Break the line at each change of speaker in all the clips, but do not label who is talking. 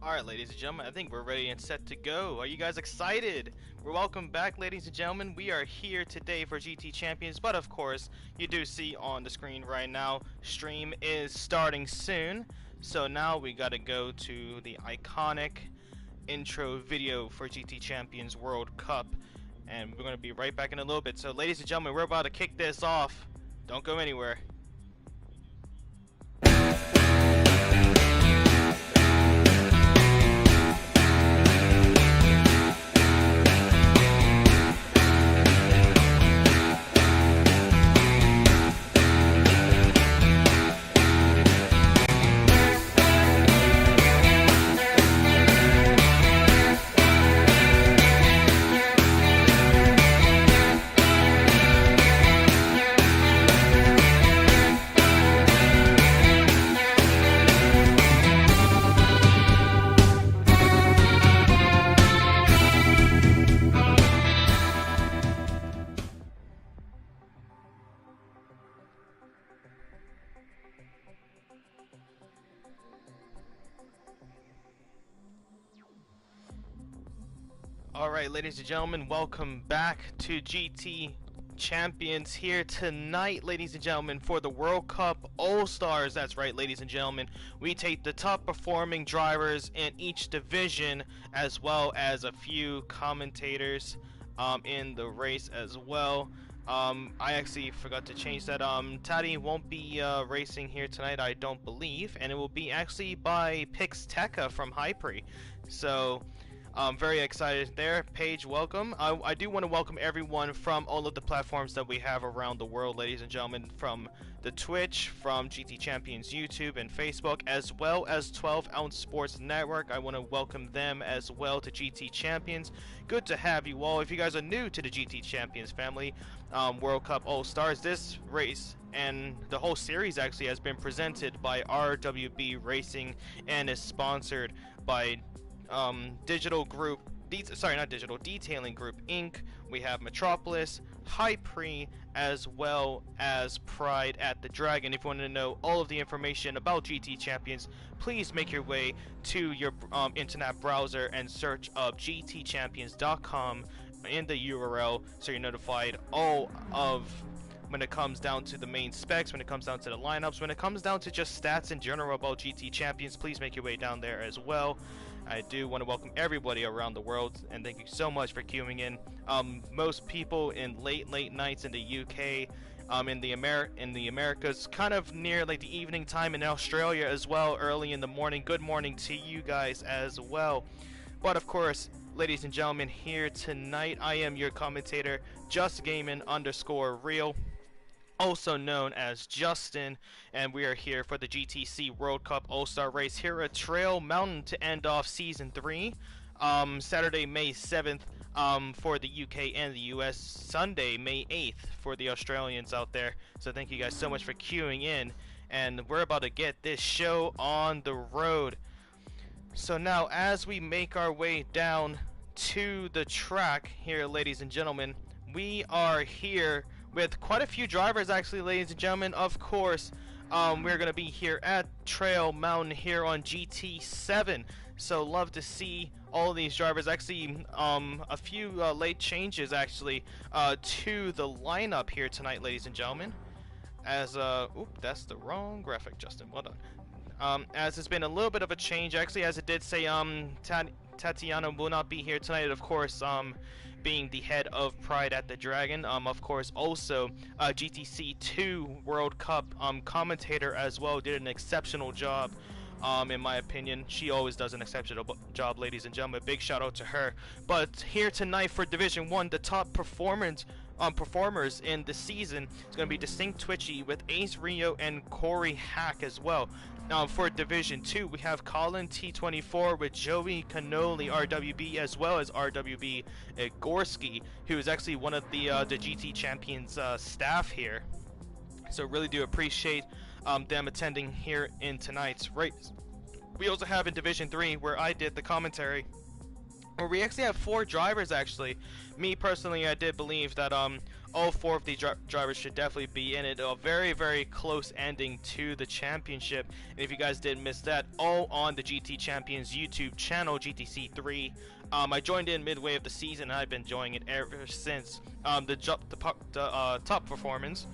Alright, ladies and gentlemen, I think we're ready and set to go. Are you guys excited? We're welcome back, ladies and gentlemen. We are here today for GT Champions, but of course, you do see on the screen right now, stream is starting soon. So now we gotta go to the iconic intro video for GT Champions World Cup. And we're gonna be right back in a little bit. So ladies and gentlemen, we're about to kick this off. Don't go anywhere. Alright, ladies and gentlemen, welcome back to GT champions here tonight, ladies and gentlemen, for the World Cup All-Stars. That's right, ladies and gentlemen. We take the top performing drivers in each division, as well as a few commentators in the race as well. I actually forgot to change that. Taddy won't be racing here tonight, I don't believe, and it will be actually by Pixteca from Hypre. So I'm very excited there. Paige, welcome. I do want to welcome everyone from all of the platforms that we have around the world, ladies and gentlemen, from the Twitch, from GT Champions YouTube and Facebook, as well as 12 Ounce Sports Network. I want to welcome them as well to GT Champions. Good to have you all. If you guys are new to the GT Champions family, World Cup All-Stars, this race and the whole series actually has been presented by RWB Racing and is sponsored by Detailing Group Inc. We have Metropolis, Hypre, as well as Pride at the Dragon. If you want to know all of the information about GT Champions, please make your way to your internet browser and search up gtchampions.com in the URL so you're notified all of when it comes down to the main specs, when it comes down to the lineups, when it comes down to just stats in general about GT Champions. Please make your way down there as well. I do want to welcome everybody around the world, and thank you so much for queuing in. Most people in late nights in the UK, in the Americas, kind of near like the evening time in Australia as well, early in the morning. Good morning to you guys as well. But of course, ladies and gentlemen, here tonight I am your commentator, JustGaming_real, also known as Justin, and we are here for the GTC World Cup All-Star Race here at Trail Mountain to end off Season 3, Saturday, May 7th for the UK and the US, Sunday, May 8th for the Australians out there. So thank you guys so much for queuing in, and we're about to get this show on the road. So now, as we make our way down to the track here, ladies and gentlemen, we are here with quite a few drivers actually, ladies and gentlemen. Of course, we're going to be here at Trail Mountain here on GT7. So love to see all of these drivers. Actually, a few late changes actually to the lineup here tonight, ladies and gentlemen. As, oop, that's the wrong graphic, Justin. Well done. As it's been a little bit of a change, actually, as it did say, Tatiana will not be here tonight, of course, being the head of Pride at the Dragon. Of course, also GTC2 World Cup commentator as well, did an exceptional job. In my opinion, she always does an exceptional job, ladies and gentlemen. Big shout out to her. But here tonight for Division 1, the top performers in the season is going to be Distinct Twitchy with Ace Rio and Corey Hack as well. For Division 2, we have Colin T24 with Joey Cannoli, RWB, as well as RWB Gorski, who is actually one of the GT Champions staff here. So really do appreciate them attending here in tonight's race. We also have in Division 3, where I did the commentary, where we actually have 4 drivers actually. Me personally, I did believe that all 4 of these drivers should definitely be in it. A very, very close ending to the championship. And if you guys did miss that, all on the GT Champions YouTube channel, GTC3. I joined in midway of the season, and I've been enjoying it ever since. The top performers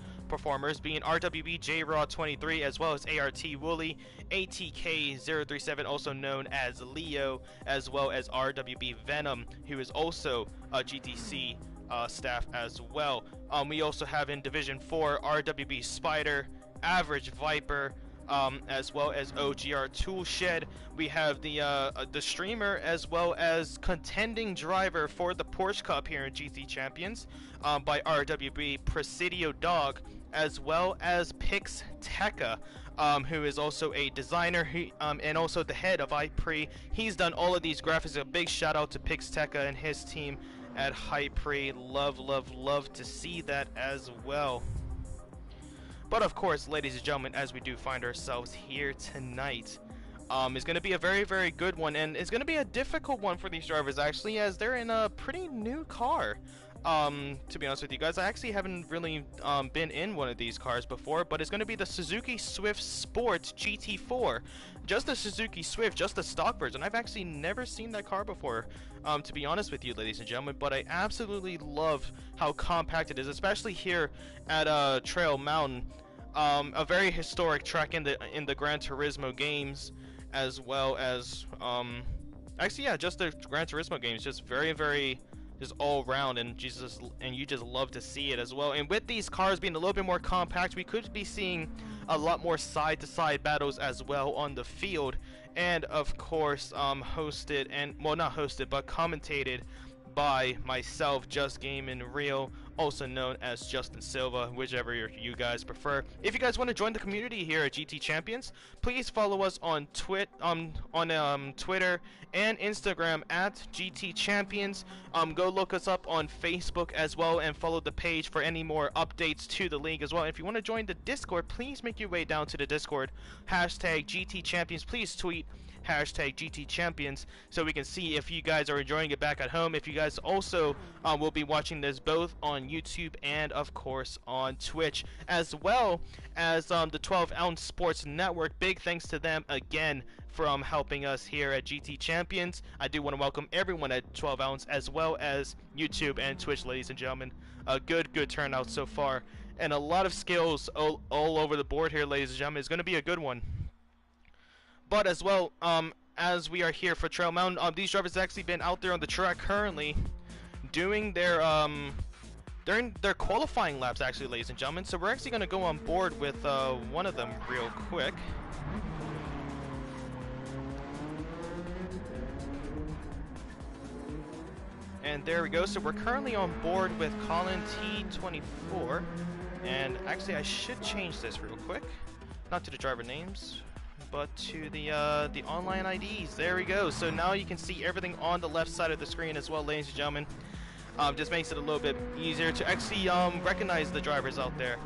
being RWB J-Raw 23, as well as ART Wooly, ATK 037, also known as Leo, as well as RWB Venom, who is also a GTC staff as well. We also have in Division 4 RWB Spider, Average Viper, as well as OGR Toolshed. We have the streamer as well as contending driver for the Porsche Cup here in GT Champions by RWB Presidio Dog, as well as Pixteca, who is also a designer and also the head of Hypre. He's done all of these graphics. A big shout out to Pixteca and his team at Hypre. Love to see that as well. But of course, ladies and gentlemen, as we do find ourselves here tonight, is going to be a very, very good one, and it's going to be a difficult one for these drivers actually, as they're in a pretty new car. To be honest with you guys, I actually haven't really been in one of these cars before, but it's going to be the Suzuki Swift Sports GT4. Just the Suzuki Swift, just the stock version. I've actually never seen that car before, to be honest with you, ladies and gentlemen, but I absolutely love how compact it is, especially here at Trail Mountain, a very historic track in the Gran Turismo games, as well as actually, yeah, just the Gran Turismo games, just very just all around, and you just love to see it as well. And with these cars being a little bit more compact, we could be seeing a lot more side-to-side battles as well on the field, and of course hosted, and well, not hosted but commentated by myself, Just Gaming Real, also known as Justin Silva, whichever you guys prefer. If you guys want to join the community here at GT Champions, please follow us on Twitter and Instagram at GT Champions. Go look us up on Facebook as well, and follow the page for any more updates to the league as well. If you want to join the Discord, please make your way down to the Discord, hashtag GT Champions. Please tweet hashtag GT Champions so we can see if you guys are enjoying it back at home. If you guys also will be watching this both on YouTube and of course on Twitch, as well as the 12 Ounce Sports Network. Big thanks to them again from helping us here at GT Champions. I do want to welcome everyone at 12 Ounce as well as YouTube and Twitch, ladies and gentlemen. A good turnout so far, and a lot of skills all over the board here, ladies and gentlemen. It's going to be a good one. But as well, as we are here for Trail Mountain, these drivers have actually been out there on the track currently doing their during their qualifying laps, actually, ladies and gentlemen. So we're actually going to go on board with one of them real quick. And there we go. So we're currently on board with Colin T24, and actually I should change this real quick, not to the driver names, but to the online IDs. There we go. So now you can see everything on the left side of the screen as well, ladies and gentlemen. Just makes it a little bit easier to actually recognize the drivers out there.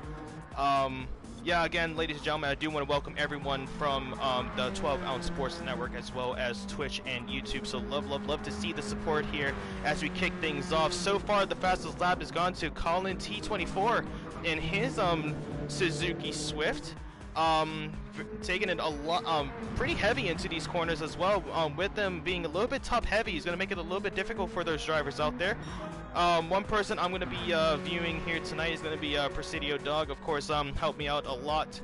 Yeah, again, ladies and gentlemen, I do want to welcome everyone from the 12 Ounce Sports Network as well as Twitch and YouTube. So love to see the support here as we kick things off. So far, the fastest lap has gone to Colin T24 in his Suzuki Swift. Taking it a lot, pretty heavy into these corners as well. With them being a little bit top heavy, is going to make it a little bit difficult for those drivers out there. One person I'm going to be viewing here tonight is going to be Presidio Dog. Of course, helped me out a lot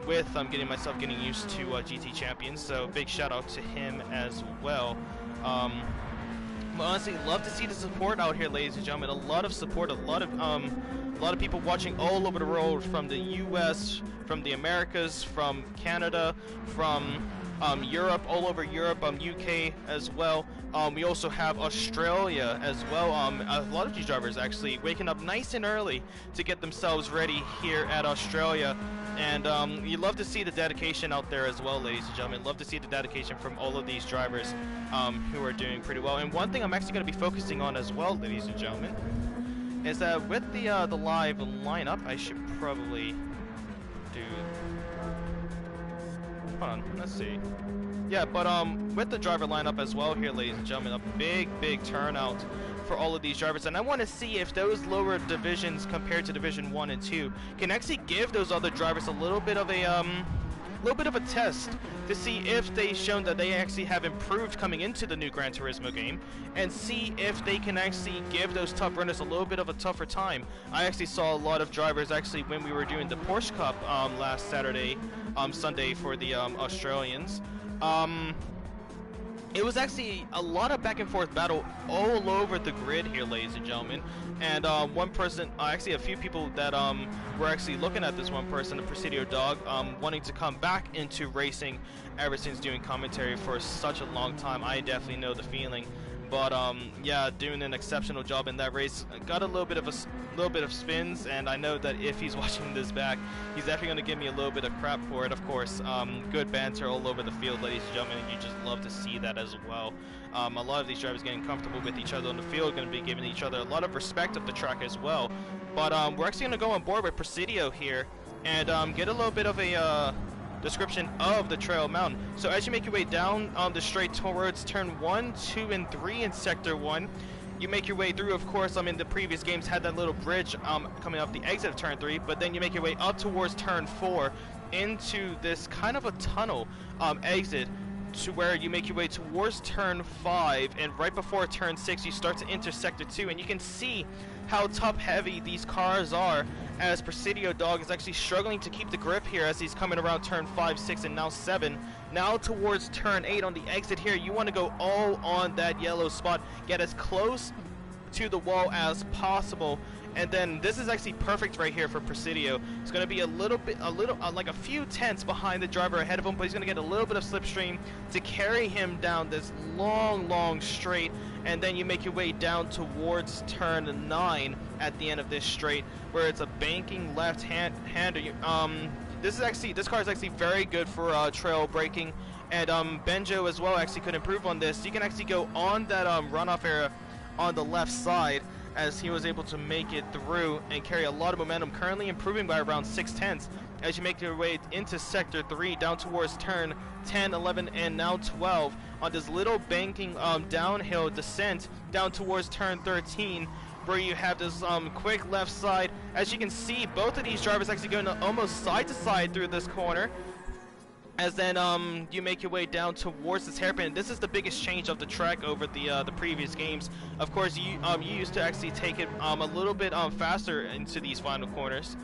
with getting used to GT Champions. So big shout out to him as well. Honestly, love to see the support out here, ladies and gentlemen. A lot of support, a lot of people watching all over the world, from the U.S., from the Americas, from Canada, from Europe, all over Europe, UK as well. We also have Australia as well. A lot of these drivers actually waking up nice and early to get themselves ready here at Australia. And you love to see the dedication out there as well, ladies and gentlemen. Love to see the dedication from all of these drivers who are doing pretty well. And one thing I'm actually going to be focusing on as well, ladies and gentlemen, is that with the live lineup, I should probably do... Hold on, let's see. Yeah, but with the driver lineup as well here, ladies and gentlemen, a big turnout for all of these drivers, and I want to see if those lower divisions compared to Division 1 and 2 can actually give those other drivers a little bit of a test to see if they've shown that they actually have improved coming into the new Gran Turismo game, and see if they can actually give those tough runners a little bit of a tougher time. I actually saw a lot of drivers actually when we were doing the Porsche Cup last Sunday for the Australians. It was actually a lot of back and forth battle all over the grid here, ladies and gentlemen. And one person, actually a few people that were actually looking at this one person, the Presidio Dog, wanting to come back into racing ever since doing commentary for such a long time. I definitely know the feeling. But yeah, doing an exceptional job in that race. Got a little bit of spins, and I know that if he's watching this back, he's definitely going to give me a little bit of crap for it. Of course, good banter all over the field, ladies and gentlemen, and you just love to see that as well. A lot of these drivers getting comfortable with each other on the field, going to be giving each other a lot of respect up the track as well. But we're actually going to go on board with Presidio here and get a little bit of a description of the Trail Mountain. So as you make your way down the straight towards turn 1, 2, and 3 in Sector 1, You make your way through, of course, in the previous games had that little bridge coming up the exit of turn 3, but then you make your way up towards turn 4 into this kind of a tunnel exit to where you make your way towards turn 5, and right before turn 6 you start to enter sector 2, and you can see how top heavy these cars are, as Presidio Dog is actually struggling to keep the grip here as he's coming around turn 5, 6, and now 7. Now towards turn 8 on the exit here, you want to go all on that yellow spot, get as close to the wall as possible, and then this is actually perfect right here for Presidio. He's going to be like a few tenths behind the driver ahead of him, but he's going to get a little bit of slipstream to carry him down this long straight, and then you make your way down towards turn 9 at the end of this straight, where it's a banking left-hander. This car is actually very good for trail braking, and Benjo as well actually could improve on this. You can actually go on that runoff area on the left side, as he was able to make it through and carry a lot of momentum, currently improving by around 6/10 as you make your way into sector 3 down towards turn 10, 11, and now 12 on this little banking downhill descent down towards turn 13, where you have this quick left side. As you can see, both of these drivers actually going almost side to side through this corner, as then you make your way down towards this hairpin. This is the biggest change of the track over the previous games. Of course, you used to actually take it a little bit faster into these final corners,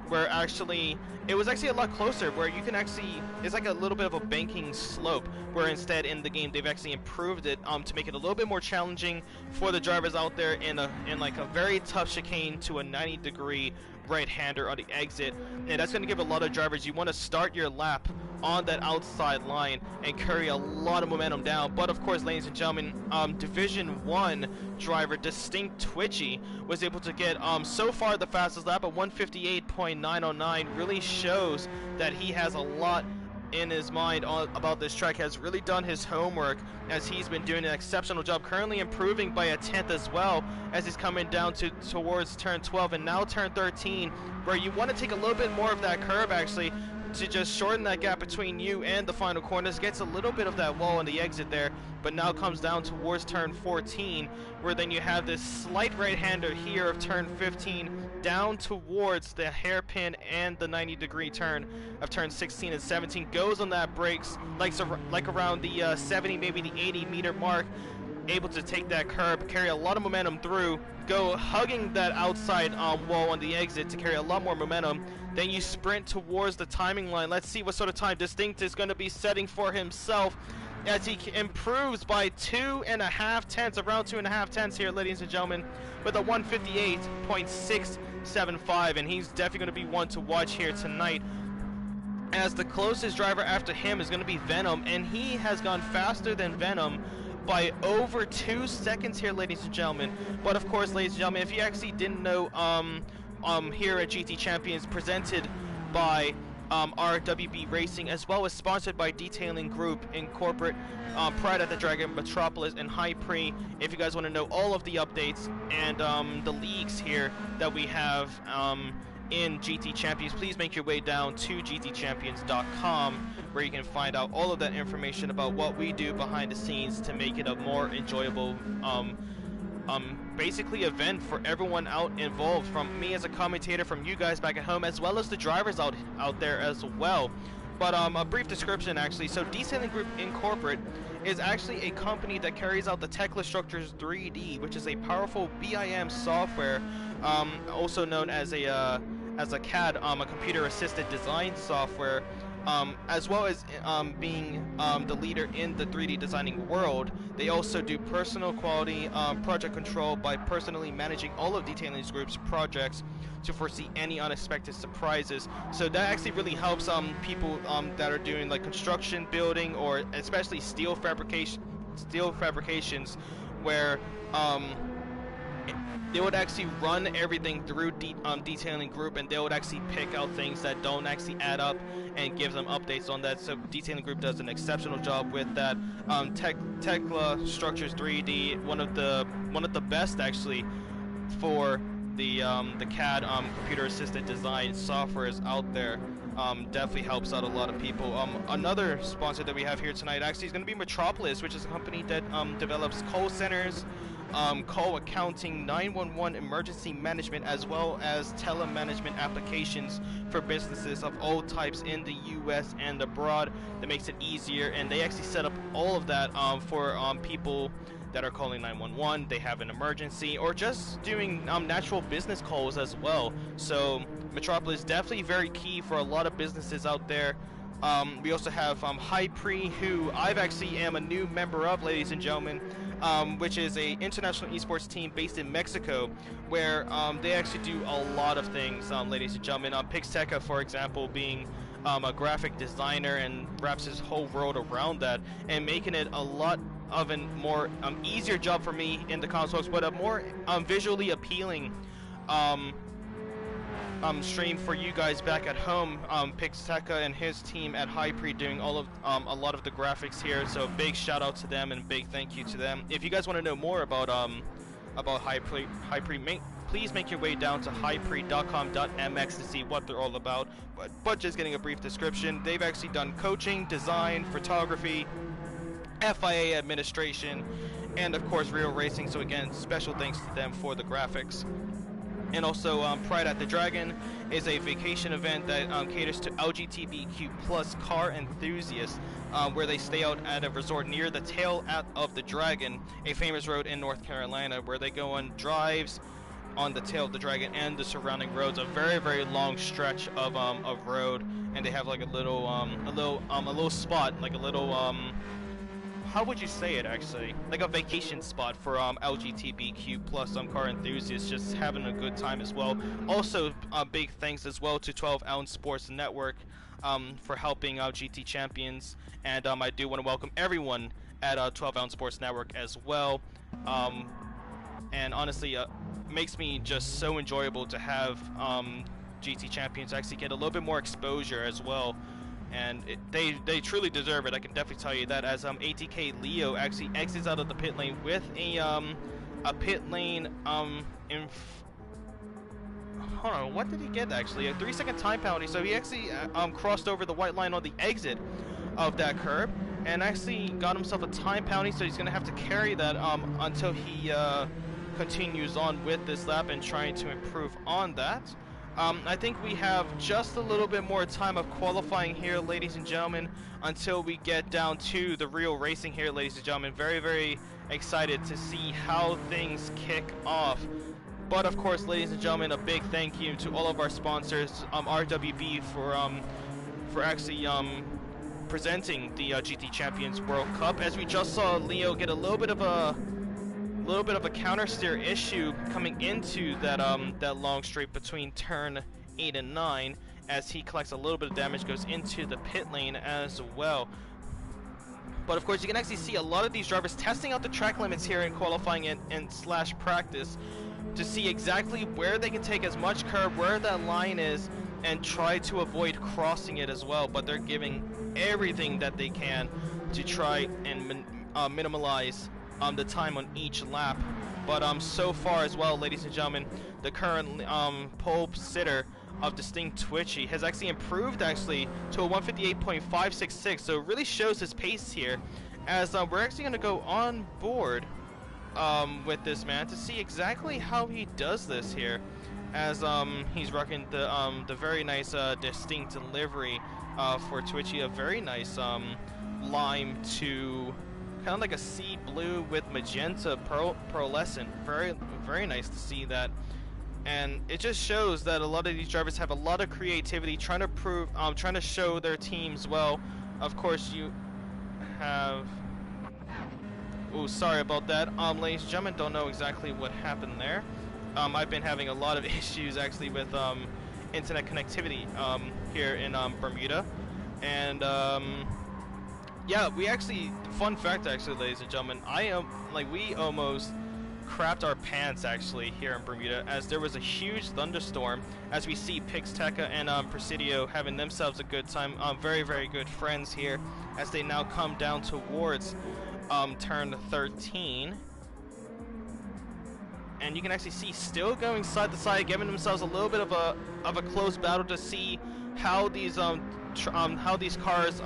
where actually it was actually a lot closer, where you can actually, it's like a little bit of a banking slope, where instead in the game they've actually improved it to make it a little bit more challenging for the drivers out there in like a very tough chicane to a 90-degree right-hander on the exit. And that's going to give a lot of drivers, you want to start your lap on that outside line and carry a lot of momentum down. But of course, ladies and gentlemen, Division 1 driver Distinct Twitchy was able to get so far the fastest lap at 158.909. Really shows that he has a lot in his mind about this track, has really done his homework, as he's been doing an exceptional job, currently improving by a 10th as well as he's coming down towards turn 12 and now turn 13, where you want to take a little bit more of that curve actually to just shorten that gap between you and the final corners. Gets a little bit of that wall on the exit there, but now comes down towards turn 14, where then you have this slight right-hander here of turn 15 down towards the hairpin and the 90-degree turn of turn 16 and 17. Goes on that brakes like around the 70, maybe the 80-meter mark, able to take that curb, carry a lot of momentum through, go hugging that outside wall on the exit to carry a lot more momentum. Then you sprint towards the timing line. Let's see what sort of time Distinct is going to be setting for himself, as he improves by 2.5 tenths, around 2.5 tenths here, ladies and gentlemen, with a 158.675, and he's definitely going to be one to watch here tonight, as the closest driver after him is going to be Venom, and he has gone faster than Venom by over 2 seconds here, ladies and gentlemen. But of course, ladies and gentlemen, if you actually didn't know, here at GT Champions, presented by RWB Racing, as well as sponsored by Detailing Group Incorporate, Pride at the Dragon, Metropolis, and High Pre. If you guys want to know all of the updates and the leagues here that we have in GT Champions, please make your way down to gtchampions.com, where you can find out all of that information about what we do behind the scenes to make it a more enjoyable basically event for everyone out involved, from me as a commentator, from you guys back at home, as well as the drivers out there as well. But a brief description actually. So Detailing Group Incorporate is actually a company that carries out the Tekla Structures 3D, which is a powerful BIM software, also known as a CAD, a computer assisted design software, as well as being the leader in the 3D designing world. They also do personal quality project control by personally managing all of Detailing Group's projects to foresee any unexpected surprises. So that actually really helps people that are doing like construction, building, or especially steel fabrications, where they would actually run everything through Detailing Group, and they would actually pick out things that don't actually add up and give them updates on that. So Detailing Group does an exceptional job with that. Tekla Structures 3D, one of the best actually for the CAD computer assisted design softwares out there. Definitely helps out a lot of people. Another sponsor that we have here tonight actually is going to be Metropolis, which is a company that develops call centers, call accounting, 911 emergency management, as well as telemanagement applications for businesses of all types in the US and abroad. That makes it easier, and they actually set up all of that for people that are calling 911, they have an emergency, or just doing natural business calls as well. So Metropolis definitely very key for a lot of businesses out there. We also have Hypre, who I've actually am a new member of, ladies and gentlemen, which is a international esports team based in Mexico, where they actually do a lot of things, ladies and gentlemen. Pixteca, for example, being a graphic designer and wraps his whole world around that, and making it a lot of a more easier job for me in the consoles, but a more visually appealing stream for you guys back at home. Pixteca and his team at Hypre doing all of a lot of the graphics here, so big shout out to them and big thank you to them. If you guys want to know more about Hypre, please make your way down to hypre.com.mx to see what they're all about, but just getting a brief description, they've actually done coaching, design, photography, FIA administration, and of course RWB Racing, so again, special thanks to them for the graphics. And also Pride at the Dragon is a vacation event that caters to LGBTQ plus car enthusiasts, where they stay out at a resort near the tail of the Dragon, a famous road in North Carolina, where they go on drives on the tail of the Dragon and the surrounding roads, a very long stretch of road, and they have like a little spot, like a little how would you say it, actually? Like a vacation spot for LGBTQ plus car enthusiasts, just having a good time as well. Also, big thanks as well to 12 Ounce Sports Network for helping GT Champions, and I do want to welcome everyone at 12 Ounce Sports Network as well. And honestly, makes me just so enjoyable to have GT Champions actually get a little bit more exposure as well. And they truly deserve it. I can definitely tell you that, as ATK Leo actually exits out of the pit lane with a pit lane hold on, what did he get actually? A 3-second time penalty. So he actually crossed over the white line on the exit of that curb and actually got himself a time penalty, so he's gonna have to carry that until he continues on with this lap and trying to improve on that. I think we have just a little bit more time of qualifying here, ladies and gentlemen, until we get down to the real racing here, ladies and gentlemen. Very excited to see how things kick off. But of course, ladies and gentlemen, a big thank you to all of our sponsors, RWB for actually presenting the GT Champions World Cup. As we just saw Leo get a little bit of a counter steer issue coming into that that long straight between turn 8 and 9, as he collects a little bit of damage, goes into the pit lane as well. But of course, you can actually see a lot of these drivers testing out the track limits here in qualifying and slash practice to see exactly where they can take as much curb, where that line is, and try to avoid crossing it as well. But they're giving everything that they can to try and minimize the time on each lap. But so far as well, ladies and gentlemen, the current pole sitter of Distinct Twitchy has actually improved actually to a 158.566, so it really shows his pace here, as we're actually going to go on board with this man to see exactly how he does this here, as he's rocking the very nice Distinct livery for Twitchy, a very nice lime to kind of like a sea blue with magenta pearlescent. Very nice to see that, and it just shows that a lot of these drivers have a lot of creativity, trying to show their teams well. Of course, you have, oh, sorry about that, ladies and gentlemen, don't know exactly what happened there. I've been having a lot of issues actually with internet connectivity here in Bermuda, and yeah, we actually, fun fact actually, ladies and gentlemen, we almost crapped our pants actually here in Bermuda, as there was a huge thunderstorm, as we see Pixteca and Presidio having themselves a good time, very good friends here, as they now come down towards turn 13. And you can actually see still going side to side, giving themselves a little bit of a close battle to see how these cars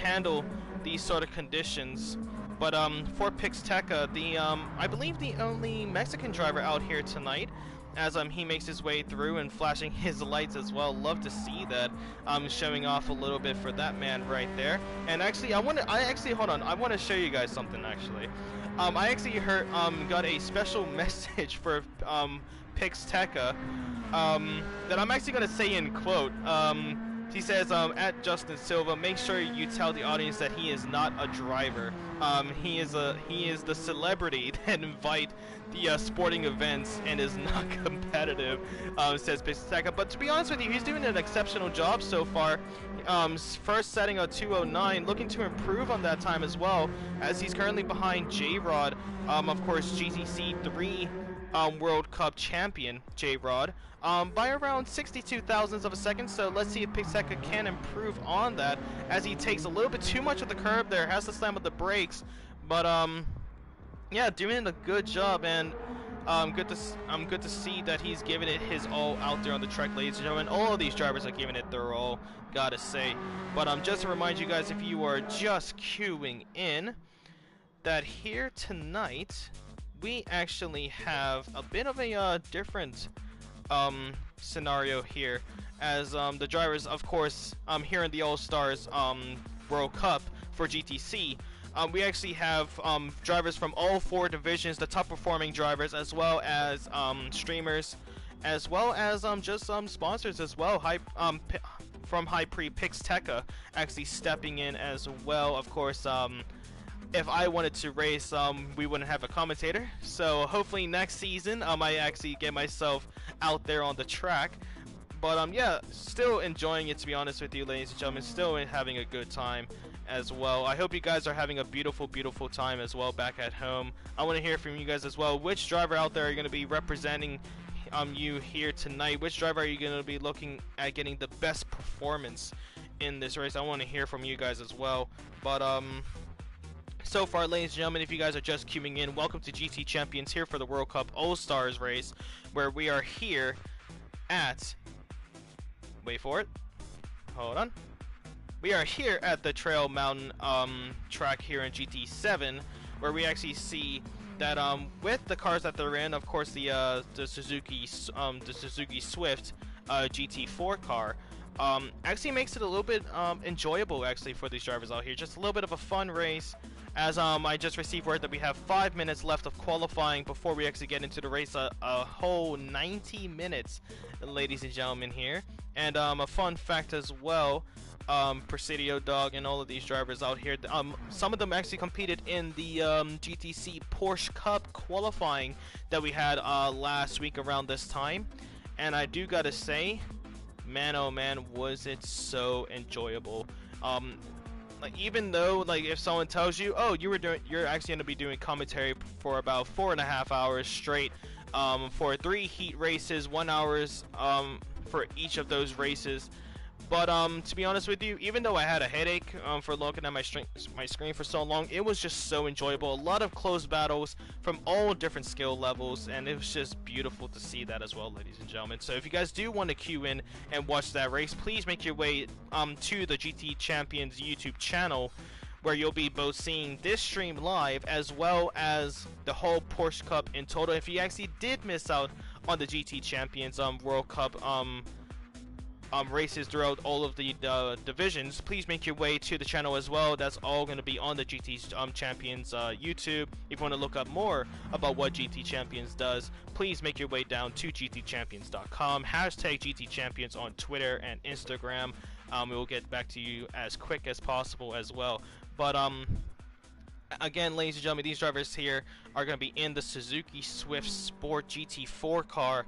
handle these sort of conditions. But for Pixteca, the I believe the only Mexican driver out here tonight, as he makes his way through and flashing his lights as well. Love to see that. Showing off a little bit for that man right there. And actually, hold on. I want to show you guys something actually. I actually got a special message for Pixteca that I'm actually gonna say in quote. He says, at Justin Silva, make sure you tell the audience that he is not a driver. He is the celebrity that invite the sporting events and is not competitive, says Pixteca. But to be honest with you, he's doing an exceptional job so far. First setting a 2:09, looking to improve on that time as well, as he's currently behind J-Rod, of course GTC3 World Cup champion J-Rod, by around 62 thousandths of a second. So let's see if Pixteca can improve on that, as he takes a little bit too much of the curb there, has to slam with the brakes. But yeah, doing a good job, and good to see that he's giving it his all out there on the track, ladies and gentlemen. All of these drivers are giving it their all, gotta say. But just to remind you guys, if you are just queuing in, that here tonight we actually have a bit of a different scenario here, as the drivers, of course, here in the All-Stars World Cup for GTC, we actually have drivers from all 4 divisions, the top performing drivers, as well as streamers, as well as just sponsors as well. From High Pre Pixteca actually stepping in as well. Of course, if I wanted to race, we wouldn't have a commentator. So hopefully next season, I actually get myself out there on the track. But yeah, still enjoying it, to be honest with you, ladies and gentlemen. Still having a good time as well. I hope you guys are having a beautiful, beautiful time as well back at home. I want to hear from you guys as well. Which driver out there are going to be representing you here tonight? Which driver are you going to be looking at getting the best performance in this race? I want to hear from you guys as well. But so far, ladies and gentlemen, if you guys are just queuing in, welcome to GT Champions here for the World Cup All-Stars race, where we are here at, wait for it, hold on, we are here at the Trail Mountain track here in GT7, where we actually see that with the cars that they're in, of course the Suzuki Swift GT4 car, actually makes it a little bit enjoyable actually for these drivers out here. Just a little bit of a fun race, as I just received word that we have 5 minutes left of qualifying before we actually get into the race. A whole 90 minutes, ladies and gentlemen, here. And a fun fact as well, Presidio Dog and all of these drivers out here, some of them actually competed in the GTC Porsche Cup qualifying that we had last week around this time. And I do gotta say, man, oh man, was it so enjoyable. Like, even though, like, if someone tells you, oh, you're actually going to be doing commentary for about 4.5 hours straight, for 3 heat races, 1 hour for each of those races. But to be honest with you, even though I had a headache for looking at my screen for so long, it was just so enjoyable. A lot of close battles from all different skill levels, and it was just beautiful to see that as well, ladies and gentlemen. So if you guys do want to queue in and watch that race, please make your way to the GT Champions YouTube channel, where you'll be both seeing this stream live as well as the whole Porsche Cup in total. If you actually did miss out on the GT Champions World Cup races throughout all of the divisions, please make your way to the channel as well. That's all going to be on the GT Champions YouTube. If you want to look up more about what GT Champions does, please make your way down to gtchampions.com. Hashtag GT Champions on Twitter and Instagram. We will get back to you as quick as possible as well. But again, ladies and gentlemen, these drivers here are going to be in the Suzuki Swift Sport GT4 car.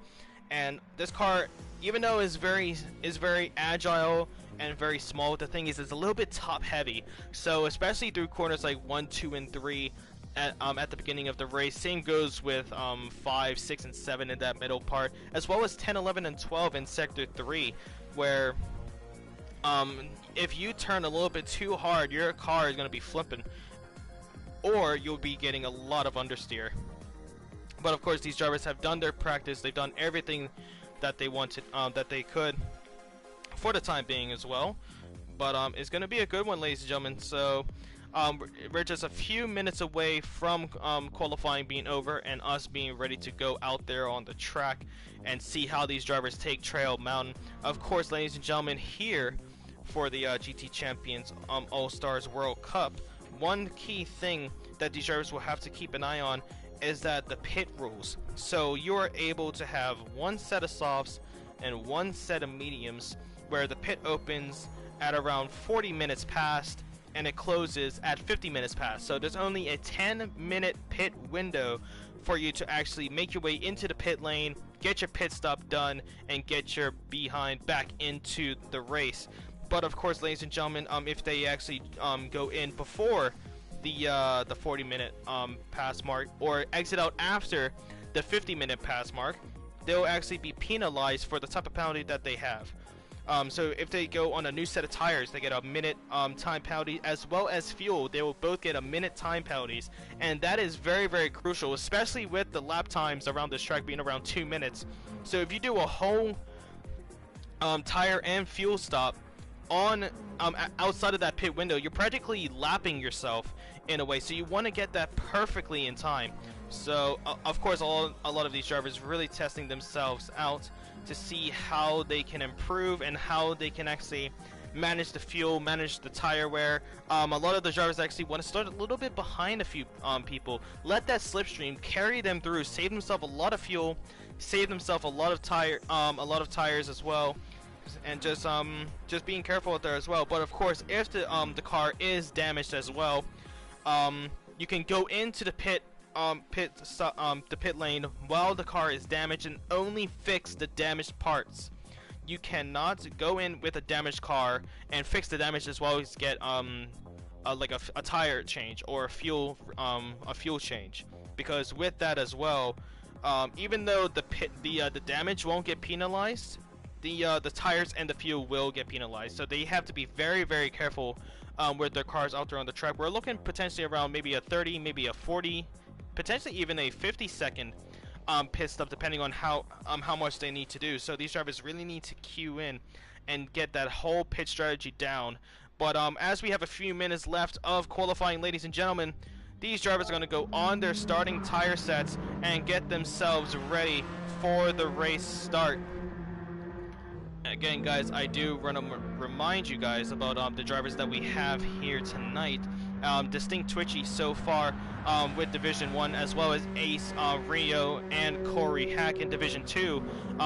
And this car, even though is very agile and very small, the thing is it's a little bit top heavy. So especially through corners like 1, 2, and 3 at the beginning of the race. Same goes with 5, 6, and 7 in that middle part, as well as 10, 11, and 12 in sector 3, where if you turn a little bit too hard, your car is going to be flipping, or you'll be getting a lot of understeer. But of course, these drivers have done their practice. They've done everything that they wanted, that they could, for the time being as well. But it's going to be a good one, ladies and gentlemen. So We're just a few minutes away from qualifying being over and us being ready to go out there on the track and see how these drivers take Trail Mountain. Of course, ladies and gentlemen, here for the GT Champions All-Stars World Cup, one key thing that these drivers will have to keep an eye on is that the pit rules. So you are able to have one set of softs and one set of mediums, where the pit opens at around 40 minutes past and it closes at 50 minutes past. So there's only a 10-minute pit window for you to actually make your way into the pit lane, get your pit stop done, and get your behind back into the race. But of course, ladies and gentlemen, if they actually go in before the 40-minute pass mark, or exit out after the 50-minute pass mark, they'll actually be penalized for the type of penalty that they have. So if they go on a new set of tires, they get a minute time penalty, as well as fuel. They will both get a minute time penalties, and that is very, very crucial, especially with the lap times around this track being around 2 minutes. So if you do a whole tire and fuel stop on outside of that pit window, you're practically lapping yourself in a way. So you want to get that perfectly in time. So of course, a lot of these drivers really testing themselves out to see how they can improve and how they can actually manage the fuel, manage the tire wear. A lot of the drivers actually want to start a little bit behind a few people, let that slipstream carry them through, save themselves a lot of fuel, save themselves a lot of tires as well, and just being careful out there as well. But of course, if the car is damaged as well, you can go into the pit lane while the car is damaged and only fix the damaged parts. You cannot go in with a damaged car and fix the damage as well as get like a tire change or a fuel change, because with that as well, even though the damage won't get penalized, the tires and the fuel will get penalized. So they have to be very, very careful with their cars out there on the track. We're looking potentially around maybe a 30, maybe a 40, potentially even a 50-second pit stop, depending on how much they need to do. So these drivers really need to cue in and get that whole pit strategy down. But as we have a few minutes left of qualifying, ladies and gentlemen, these drivers are going to go on their starting tire sets and get themselves ready for the race start. Again, guys, I do want to remind you guys about the drivers that we have here tonight. Distinct Twitchy so far with Division 1, as well as Ace, Rio, and Corey Hack in Division 2.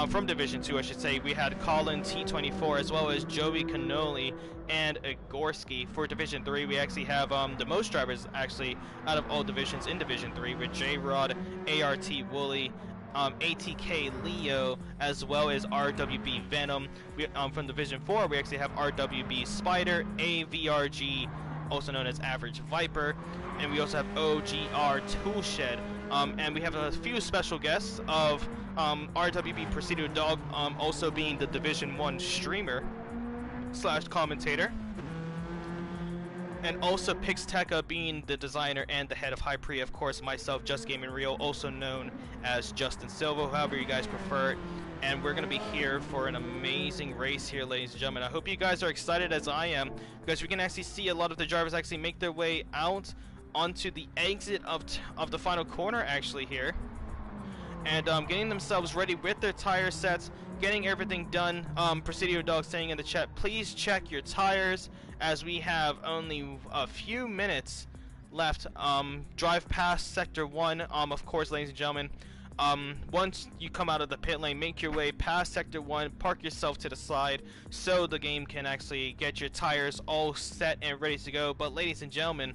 From Division 2, I should say, we had Colin T24, as well as Joey Cannoli and Igorski. For Division 3, we actually have the most drivers actually out of all divisions in Division 3, with J-Rod, ART Wooly, ATK Leo, as well as RWB Venom. From Division 4, we actually have RWB Spider, AVRG, also known as Average Viper, and we also have OGR Toolshed. And we have a few special guests of RWB Presidio Dog, also being the Division 1 streamer / commentator, and also Pixteca being the designer and the head of Hypre. Of course, myself, Just Gaming Real, also known as Justin Silva, however you guys prefer it. And we're going to be here for an amazing race here, ladies and gentlemen. I hope you guys are excited as I am, because we can actually see a lot of the drivers actually make their way out onto the exit of the final corner actually here, and getting themselves ready with their tire sets, getting everything done. Presidio Dog saying in the chat, please check your tires, as we have only a few minutes left. Drive past Sector 1. Of course, ladies and gentlemen, once you come out of the pit lane, make your way past Sector 1, park yourself to the side so the game can actually get your tires all set and ready to go. But ladies and gentlemen,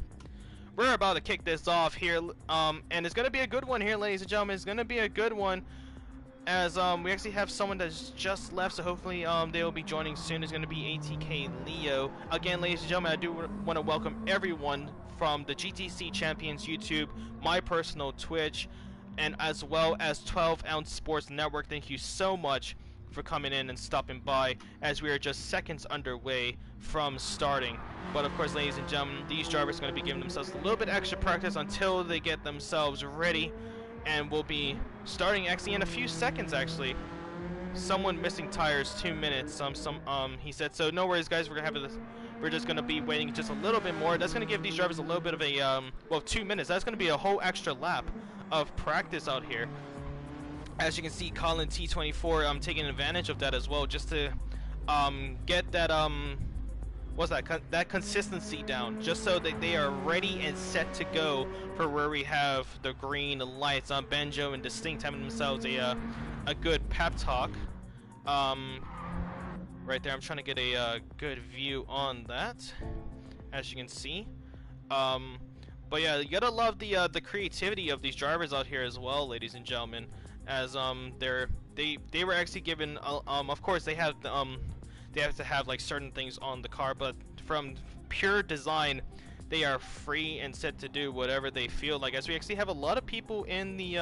we're about to kick this off here, and it's going to be a good one here, ladies and gentlemen. It's going to be a good one, as we actually have someone that's just left, so hopefully they will be joining soon. It's going to be ATK Leo. Again, ladies and gentlemen, I do want to welcome everyone from the GTC Champions YouTube, my personal Twitch, and as well as 12 Ounce Sports Network. Thank you so much for coming in and stopping by, as we are just seconds underway from starting. But of course, ladies and gentlemen, these drivers are going to be giving themselves a little bit extra practice until they get themselves ready, and we'll be starting actually in a few seconds actually. Someone missing tires 2 minutes, he said. So no worries, guys, we're gonna have we're just going to be waiting just a little bit more. That's going to give these drivers a little bit of a, well, 2 minutes. That's going to be a whole extra lap of practice out here. As you can see, Colin T24 taking advantage of that as well, just to get that that consistency down, just so that they are ready and set to go for where we have the green lights. Benjo and Distinct having themselves a good pep talk right there. I'm trying to get a good view on that, as you can see. But yeah, you gotta love the creativity of these drivers out here as well, ladies and gentlemen. As they were actually given of course they have to have like certain things on the car, but from pure design they are free and set to do whatever they feel like. As we actually have a lot of people in the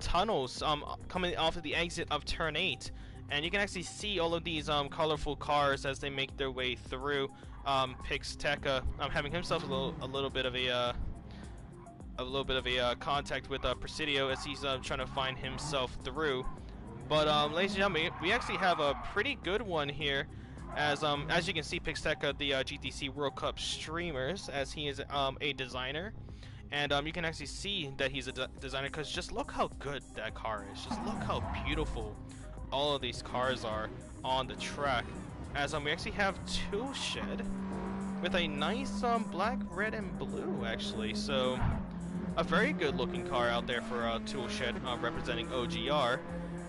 tunnels coming off of the exit of turn 8, and you can actually see all of these colorful cars as they make their way through. Pixteca having himself a little bit of a contact with Presidio as he's trying to find himself through. But ladies and gentlemen, we actually have a pretty good one here, as you can see, Pixteca, the GTC World Cup streamers, as he is a designer, and you can actually see that he's a designer because just look how good that car is. Just look how beautiful all of these cars are on the track. As we actually have Toolshed with a nice black, red, and blue actually. So a very good looking car out there for Toolshed representing OGR.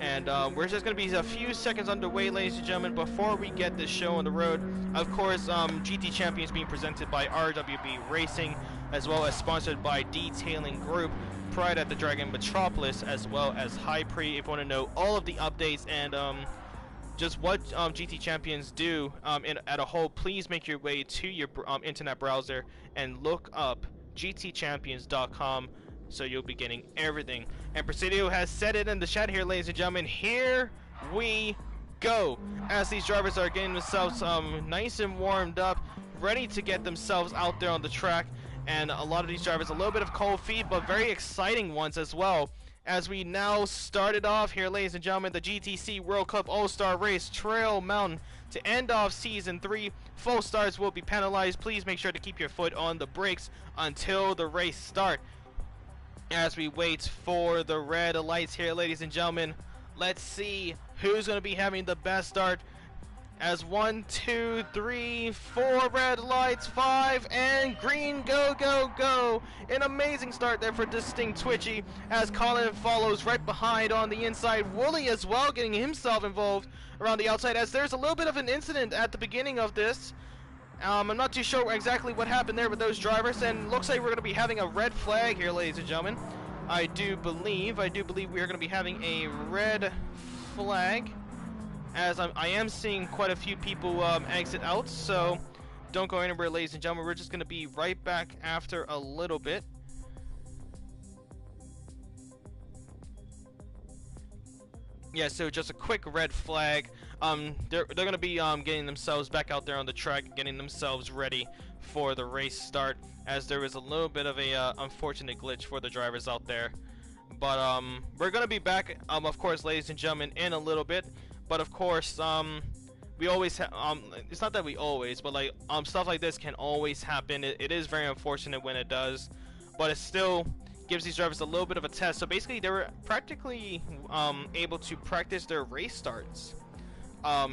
And we're just going to be a few seconds underway, ladies and gentlemen, before we get this show on the road. Of course, GT Champions being presented by RWB Racing, as well as sponsored by Detailing Group, Pride at the Dragon Metropolis, as well as High Pre. If you want to know all of the updates and just what GT Champions do at a whole, please make your way to your internet browser and look up gtchampions.com, so you'll be getting everything. And Presidio has said it in the chat here, ladies and gentlemen. Here we go, as these drivers are getting themselves nice and warmed up, ready to get themselves out there on the track. And a lot of these drivers, a little bit of cold feet, but very exciting ones as well. As we now started off here, ladies and gentlemen, the GTC World Cup All-Star Race, Trail Mountain, to end off Season 3. False starts will be penalized. Please make sure to keep your foot on the brakes until the race start. As we wait for the red lights here, ladies and gentlemen, let's see who's going to be having the best start. As 1, 2, 3, 4 red lights, 5, and green, go, go, go. An amazing start there for Distinct Twitchy, as Colin follows right behind on the inside. Wooly as well, getting himself involved around the outside, as there's a little bit of an incident at the beginning of this. I'm not too sure exactly what happened there with those drivers, and looks like we're going to be having a red flag here, ladies and gentlemen. I do believe we are going to be having a red flag, as I am seeing quite a few people exit out, so don't go anywhere, ladies and gentlemen. We're just going to be right back after a little bit. Yeah, so just a quick red flag. They're going to be getting themselves back out there on the track, getting themselves ready for the race start, as there was a little bit of a unfortunate glitch for the drivers out there. But we're going to be back, of course, ladies and gentlemen, in a little bit. But of course, we always it's not that we always, but like stuff like this can always happen. It is very unfortunate when it does, but it still gives these drivers a little bit of a test. So basically, they were practically able to practice their race starts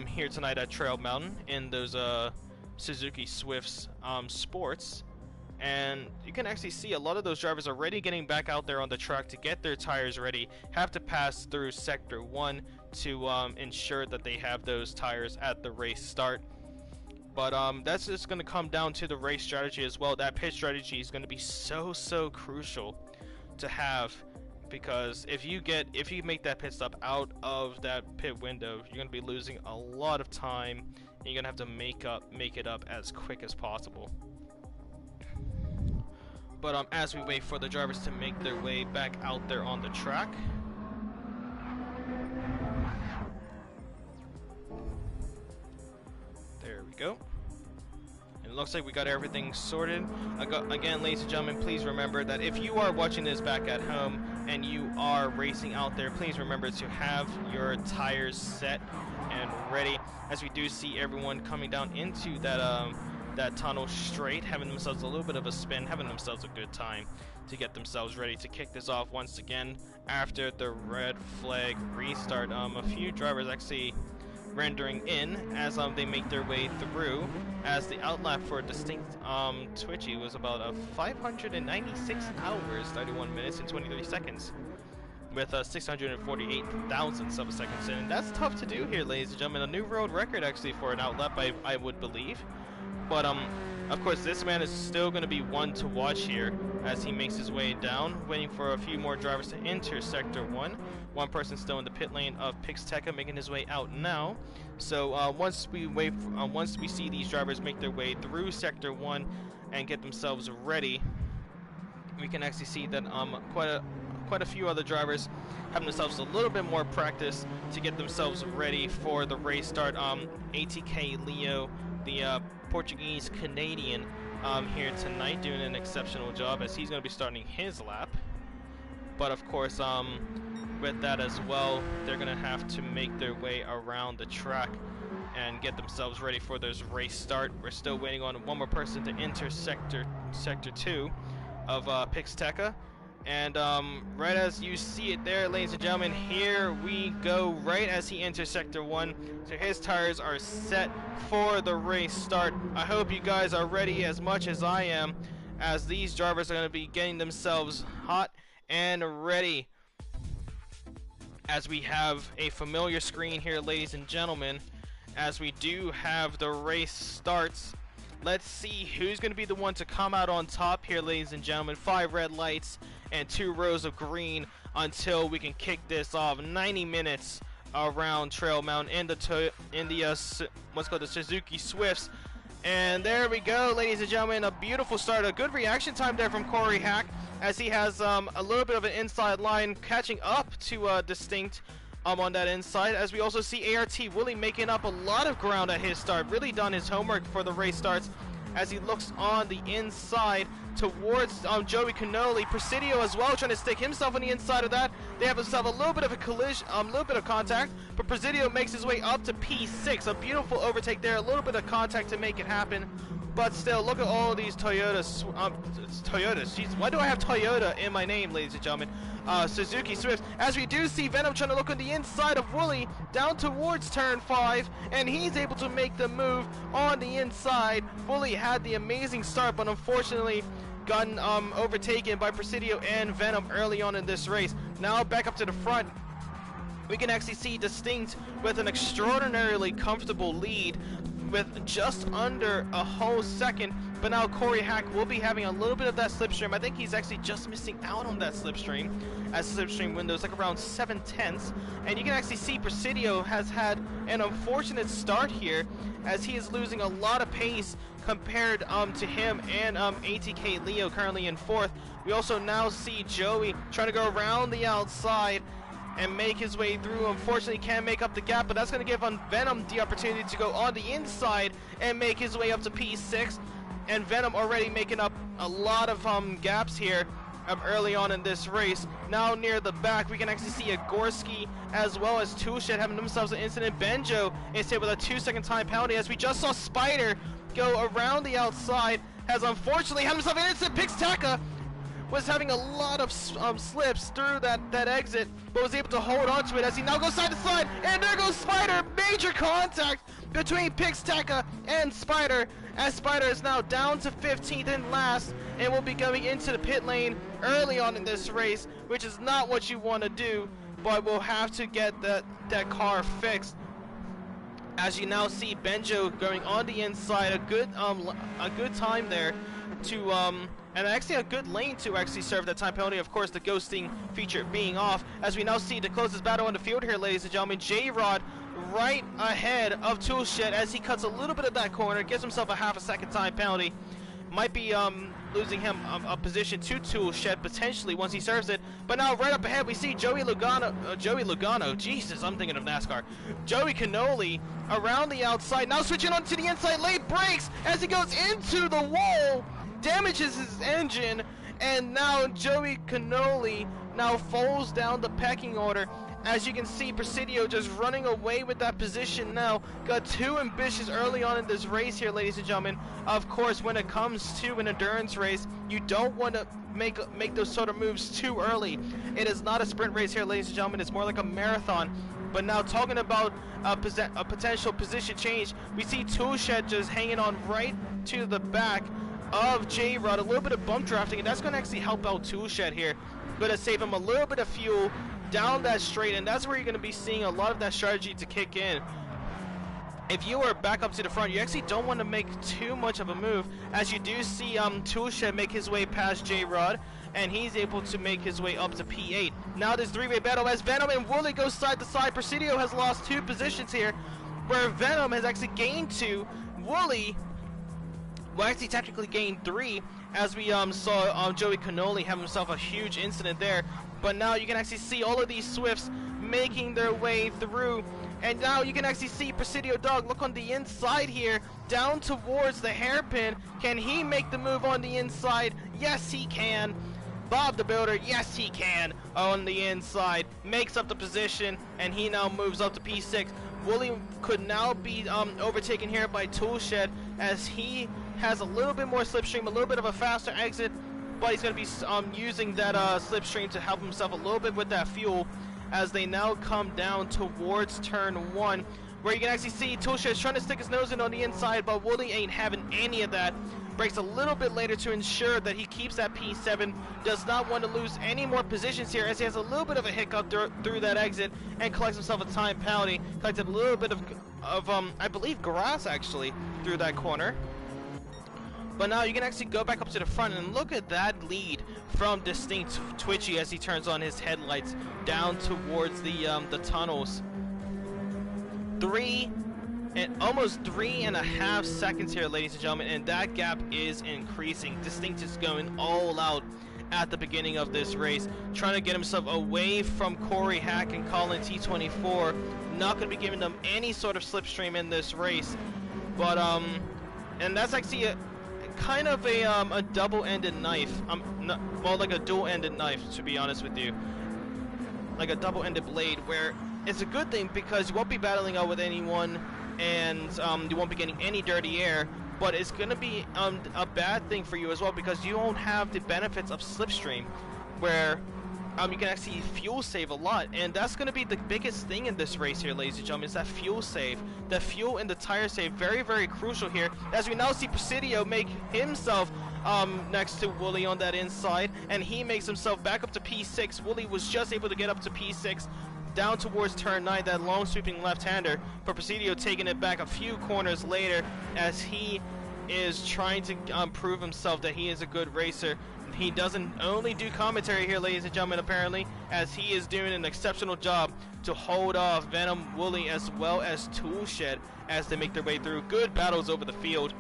here tonight at Trail Mountain in those Suzuki Swifts Sports. And you can actually see a lot of those drivers are already getting back out there on the track to get their tires ready, have to pass through Sector 1 to ensure that they have those tires at the race start. But that's just going to come down to the race strategy as well. That pit strategy is going to be so crucial to have, because if you make that pit stop out of that pit window, you're going to be losing a lot of time, and you're going to have to make it up as quick as possible. But as we wait for the drivers to make their way back out there on the track, there we go. And it looks like we got everything sorted. Again, ladies and gentlemen, please remember that if you are watching this back at home and you are racing out there, please remember to have your tires set and ready, as we do see everyone coming down into that tunnel straight, having themselves a little bit of a spin, having themselves a good time to get themselves ready to kick this off once again after the red flag restart. A few drivers actually rendering in as they make their way through, as the outlap for distinct Twitchy was about 596 hours, 31 minutes and 23 seconds with 648 thousandths of a second in. And that's tough to do here, ladies and gentlemen. A new world record actually for an outlap, I would believe. But of course, this man is still going to be one to watch here as he makes his way down, waiting for a few more drivers to enter Sector 1. One person still in the pit lane of Pixteca, making his way out now. So once we see these drivers make their way through Sector 1 and get themselves ready, we can actually see that quite a few other drivers have themselves a little bit more practice to get themselves ready for the race start. ATK Leo, the Portuguese Canadian, here tonight, doing an exceptional job as he's going to be starting his lap. But of course, with that as well, they're going to have to make their way around the track and get themselves ready for this race start. We're still waiting on one more person to enter Sector 2 of Pixteca. And right as you see it there, ladies and gentlemen, here we go, right as he enters Sector 1. So his tires are set for the race start. I hope you guys are ready as much as I am, as these drivers are going to be getting themselves hot and ready. As we have a familiar screen here, ladies and gentlemen, as we do have the race starts. Let's see who's going to be the one to come out on top here, ladies and gentlemen. 5 red lights and 2 rows of green until we can kick this off. 90 minutes around Trail Mountain in the what's called the Suzuki Swifts. And there we go, ladies and gentlemen, a beautiful start. A good reaction time there from Corey Hack, as he has a little bit of an inside line, catching up to Distinct on that inside, as we also see ART Willie making up a lot of ground at his start. Really done his homework for the race starts, as he looks on the inside towards Joey Cannoli. Presidio as well, trying to stick himself on the inside of that. They have themselves a little bit of a collision, a little bit of contact, but Presidio makes his way up to P6. A beautiful overtake there, a little bit of contact to make it happen. But still, look at all of these Toyotas. Toyotas. Jeez, why do I have Toyota in my name, ladies and gentlemen? Suzuki Swift. As we do see Venom trying to look on the inside of Wooly down towards turn 5, and he's able to make the move on the inside. Wooly had the amazing start, but unfortunately gotten overtaken by Presidio and Venom early on in this race. Now back up to the front, we can actually see Distinct with an extraordinarily comfortable lead with just under a whole second, but now Corey Hack will be having a little bit of that slipstream. I think he's actually just missing out on that slipstream, as slipstream window is like around 7/10, and you can actually see Presidio has had an unfortunate start here, as he is losing a lot of pace compared to him and ATK Leo currently in 4th. We also now see Joey trying to go around the outside and make his way through. Unfortunately can't make up the gap, but that's going to give Venom the opportunity to go on the inside and make his way up to P6. And Venom already making up a lot of gaps here early on in this race. Now near the back, we can actually see a Gorski as well as Toolshed having themselves an incident. Benjo is hit with a 2-second time penalty, as we just saw Spider go around the outside, has unfortunately had himself an incident. Pixteca was having a lot of slips through that exit, but was able to hold on to it as he now goes side to side, and there goes Spider. Major contact between Pixteca and Spider, as Spider is now down to 15th and last, and will be going into the pit lane early on in this race, which is not what you want to do, but we'll have to get that car fixed. As you now see Benjo going on the inside, a good time there to and actually a good lane to actually serve that time penalty. Of course, the ghosting feature being off, as we now see the closest battle on the field here, ladies and gentlemen. J-Rod right ahead of Toolshed as he cuts a little bit of that corner, gives himself a half-a-second time penalty. Might be losing him a position to Toolshed potentially once he serves it. But now right up ahead we see Joey Lugano, Jesus, I'm thinking of NASCAR. Joey Cannoli around the outside, now switching on to the inside, late brakes as he goes into the wall, damages his engine, and now Joey Cannoli now falls down the pecking order. As you can see, Presidio just running away with that position now. Got too ambitious early on in this race here, ladies and gentlemen. Of course, when it comes to an endurance race, you don't want to make those sort of moves too early. It is not a sprint race here, ladies and gentlemen. It's more like a marathon. But now, talking about a potential position change, we see Toolshed just hanging on right to the back of J-Rod. A little bit of bump drafting, and that's going to actually help out Toolshed here. Going to save him a little bit of fuel down that straight, and that's where you're going to be seeing a lot of that strategy to kick in. If you are back up to the front, you actually don't want to make too much of a move, as you do see Toolshed make his way past J-Rod, and he's able to make his way up to P8. Now this three-way battle as Venom and Wooly go side to side. Presidio has lost 2 positions here, where Venom has actually gained 2. Wooly, well, actually technically gained 3, as we saw Joey Cannoli have himself a huge incident there. But now you can actually see all of these Swifts making their way through. And now you can actually see Presidio Dog look on the inside here, down towards the hairpin. Can he make the move on the inside? Yes, he can. Bob the Builder, yes, he can. On the inside, makes up the position, and he now moves up to P6. Wooly could now be overtaken here by Toolshed, as he has a little bit more slipstream, a little bit of a faster exit, but he's going to be using that slipstream to help himself a little bit with that fuel, as they now come down towards turn 1, where you can actually see Toolshed trying to stick his nose in on the inside, but Wooly ain't having any of that. Breaks a little bit later to ensure that he keeps that P7, does not want to lose any more positions here, as he has a little bit of a hiccup through that exit and collects himself a time penalty. Collected a little bit of I believe grass actually through that corner. But now you can actually go back up to the front and look at that lead from Distinct Twitchy as he turns on his headlights down towards the tunnels. Almost 3.5 seconds here, ladies and gentlemen, and that gap is increasing. Distinct is going all out at the beginning of this race, trying to get himself away from Corey Hack and Colin T24. Not going to be giving them any sort of slipstream in this race, but and that's actually a kind of a double-ended knife. Well, like a dual-ended knife, to be honest with you, like a double-ended blade, where it's a good thing because you won't be battling out with anyone, and you won't be getting any dirty air, but it's going to be a bad thing for you as well, because you won't have the benefits of slipstream, where you can actually fuel save a lot, and that's going to be the biggest thing in this race here, ladies and gentlemen, is that fuel save. The fuel and the tire save, very, very crucial here, as we now see Presidio make himself next to Wooly on that inside, and he makes himself back up to P6. Wooly was just able to get up to P6, down towards turn 9, that long sweeping left-hander, but Presidio taking it back a few corners later, as he is trying to prove himself that he is a good racer. He doesn't only do commentary here, ladies and gentlemen, apparently, as he is doing an exceptional job to hold off Venom, Wooly, as well as Toolshed as they make their way through. Good battles over the field.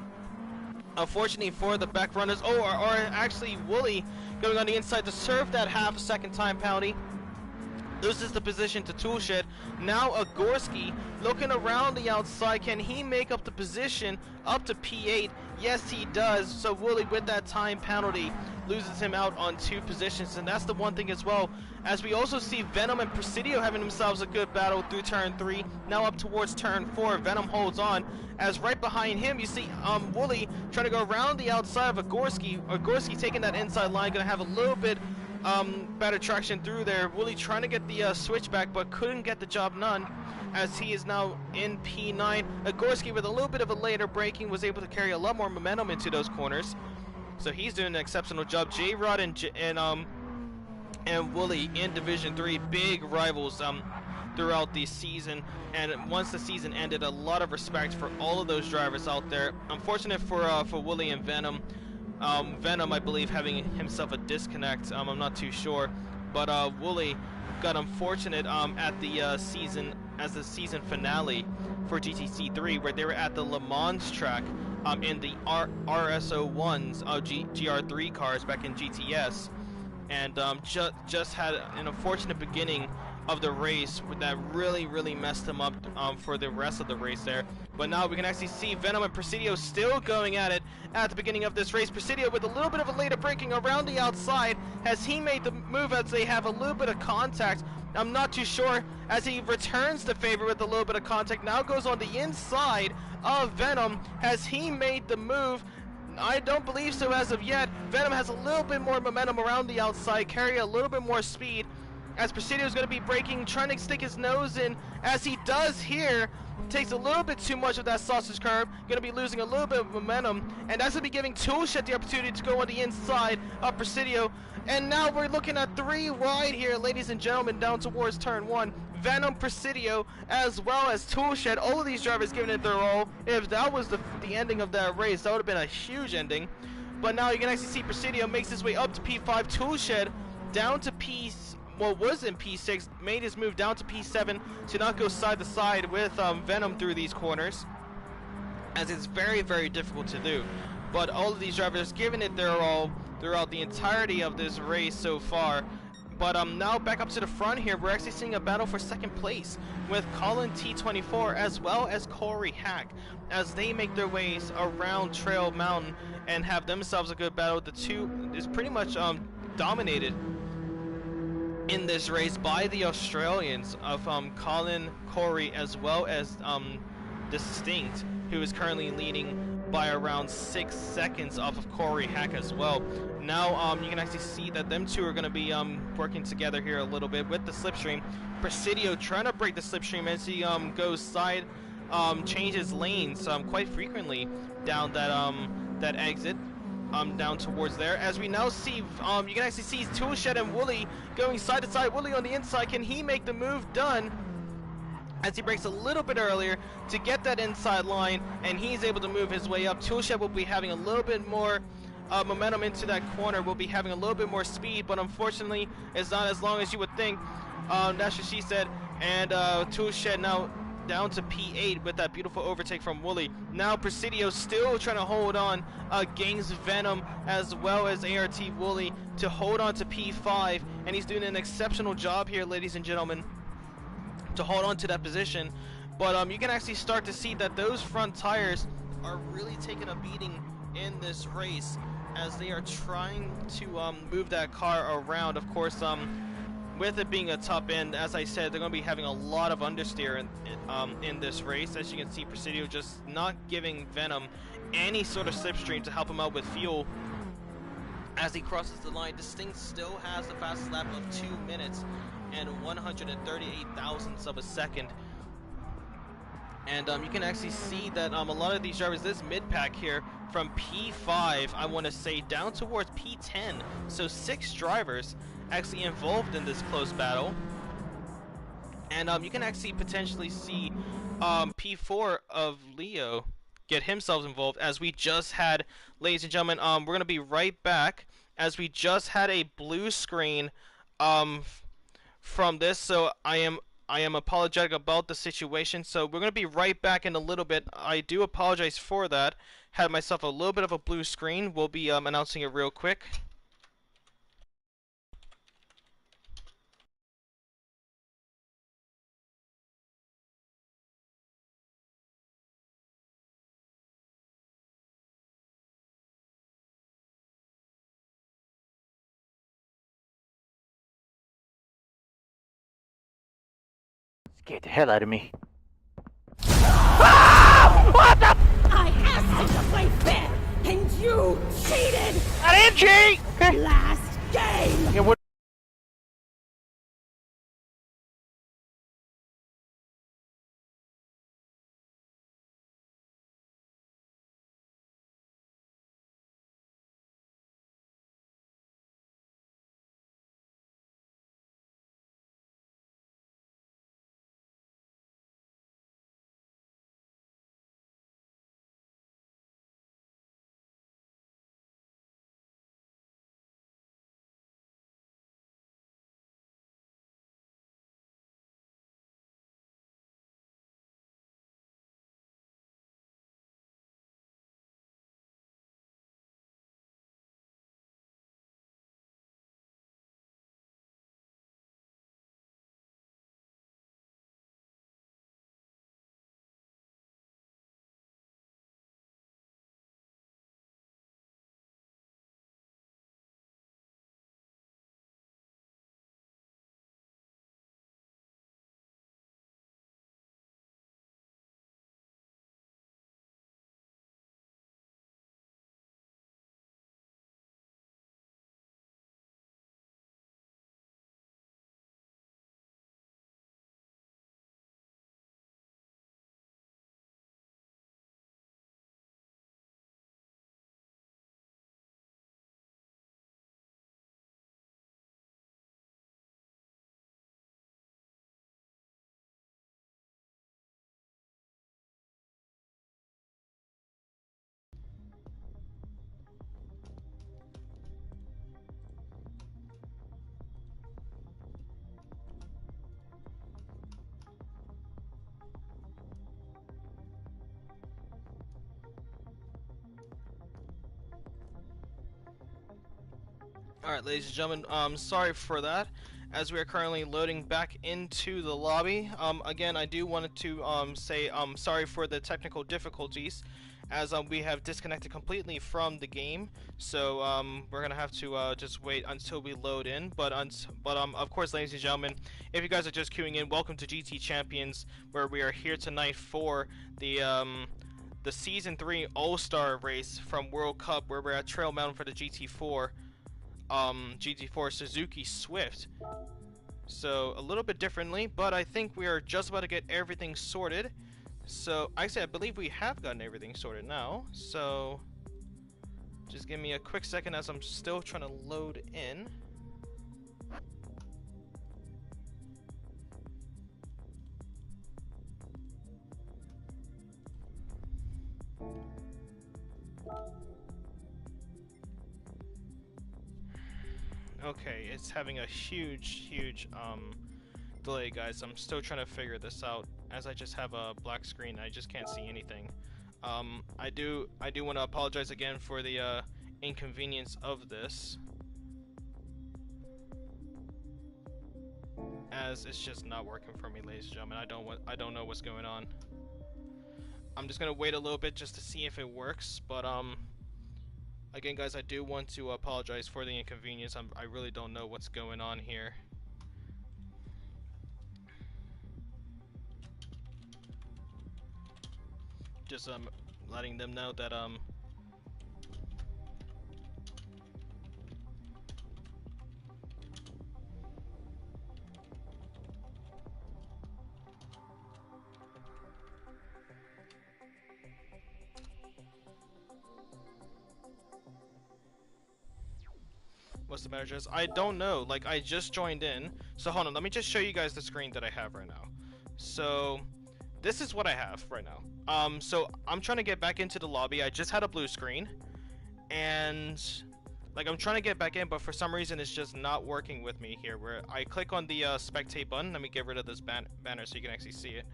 Unfortunately for the back runners, or actually Wooly going on the inside to serve that half-second time penalty. Loses the position to Toolshed. Now Agorski looking around the outside. Can he make up the position up to P8? Yes, he does. So Wooly, with that time penalty, loses him out on 2 positions, and that's the one thing as well, as we also see Venom and Presidio having themselves a good battle through turn 3. Now up towards turn 4, Venom holds on, as right behind him you see Wooly trying to go around the outside of Agorski. Agorski taking that inside line, going to have a little bit better traction through there. Wooly trying to get the switchback, but couldn't get the job done, as he is now in P9. Agorski, with a little bit of a later braking, was able to carry a lot more momentum into those corners, so he's doing an exceptional job. J-Rod and Wooly in Division 3, big rivals throughout the season, and once the season ended, a lot of respect for all of those drivers out there. Unfortunate for Wooly and Venom. Venom, I believe, having himself a disconnect. I'm not too sure, but Wooly got unfortunate at the season finale for GTC3, where they were at the Le Mans track in the RSO1s GR3 cars back in GTS, and just had an unfortunate beginning of the race that really messed him up for the rest of the race there. But now we can actually see Venom and Presidio still going at it at the beginning of this race. Presidio with a little bit of a later braking around the outside. Has he made the move as they have a little bit of contact? I'm not too sure, as he returns the favor with a little bit of contact. Now goes on the inside of Venom. Has he made the move? I don't believe so as of yet. Venom has a little bit more momentum around the outside, carry a little bit more speed, as Presidio is going to be braking, trying to stick his nose in, as he does here. Takes a little bit too much of that sausage curve, going to be losing a little bit of momentum, and that's going to be giving Toolshed the opportunity to go on the inside of Presidio. And now we're looking at 3 wide here, ladies and gentlemen, down towards turn 1. Venom, Presidio, as well as Toolshed, all of these drivers giving it their all. If that was the ending of that race, that would have been a huge ending. But now you can actually see Presidio makes his way up to P5, Toolshed down to was in P6, made his move down to P7 to not go side to side with Venom through these corners, as it's very difficult to do. But all of these drivers giving it their all throughout the entirety of this race so far. But now back up to the front here, we're actually seeing a battle for second place with Colin T24 as well as Corey Hack, as they make their ways around Trail Mountain and have themselves a good battle. The two is pretty much dominated in this race by the Australians of Colin, Corey, as well as Distinct, who is currently leading by around 6 seconds off of Corey Hack as well. Now you can actually see that them two are going to be working together here a little bit with the slipstream. Presidio trying to break the slipstream as he goes side, changes lanes quite frequently down that exit. Down towards there, as we now see, you can actually see Toolshed and Wooly going side to side. Wooly on the inside, can he make the move? Done, as he breaks a little bit earlier to get that inside line, and he's able to move his way up. Toolshed will be having a little bit more momentum into that corner, will be having a little bit more speed, but unfortunately it's not as long as you would think. That's what she said. And Toolshed now down to P8 with that beautiful overtake from Wooly. Now Presidio still trying to hold on against Venom as well as ART Wooly to hold on to P5, and he's doing an exceptional job here, ladies and gentlemen, to hold on to that position. But you can actually start to see that those front tires are really taking a beating in this race as they are trying to move that car around. Of course, with it being a top end, as I said, they're going to be having a lot of understeer in this race. As you can see, Presidio just not giving Venom any sort of slipstream to help him out with fuel. As he crosses the line, Distinct still has the fastest lap of 2 minutes and 138 thousandths of a second. And you can actually see that a lot of these drivers, this mid-pack here, from P5, I want to say, down towards P10. So 6 drivers actually involved in this close battle. And you can actually potentially see P4 of Leo get himself involved, as we just had, ladies and gentlemen, we're going to be right back, as we just had a blue screen from this. So I am apologetic about the situation, so we're going to be right back in a little bit. I do apologize for that. Had myself a little bit of a blue screen. We'll be announcing it real quick.
Scared the hell out of me.
What the? I asked you to play fair, and you cheated!
I didn't cheat!
Last game!
Yeah, what
Alright, ladies and gentlemen, sorry for that, as we are currently loading back into the lobby. Again, I do wanted to say sorry for the technical difficulties, as we have disconnected completely from the game. So we're gonna have to just wait until we load in. But of course, ladies and gentlemen, if you guys are just queuing in, welcome to GT Champions, where we are here tonight for the Season 3 All-Star race from World Cup, where we're at Trail Mountain for the GT4. GT4 Suzuki Swift. So a little bit differently, but I think we are just about to get everything sorted. So actually, I believe we have gotten everything sorted now. So just give me a quick second as I'm still trying to load in. Okay, it's having a huge delay, guys. I'm still trying to figure this out, as I just have a black screen and I just can't see anything. I do want to apologize again for the inconvenience of this, as it's just not working for me, ladies and gentlemen. I don't know what's going on. I'm just gonna wait a little bit just to see if it works, but again, guys, I do want to apologize for the inconvenience. I really don't know what's going on here. Just letting them know that what's the matter, Jess? I don't know. Like, I just joined in. So hold on, let me just show you guys the screen that I have right now. So this is what I have right now. So I'm trying to get back into the lobby. I just had a blue screen, and like I'm trying to get back in, but for some reason it's just not working with me here. Where I click on the spectate button. Let me get rid of this banner so you can actually see it.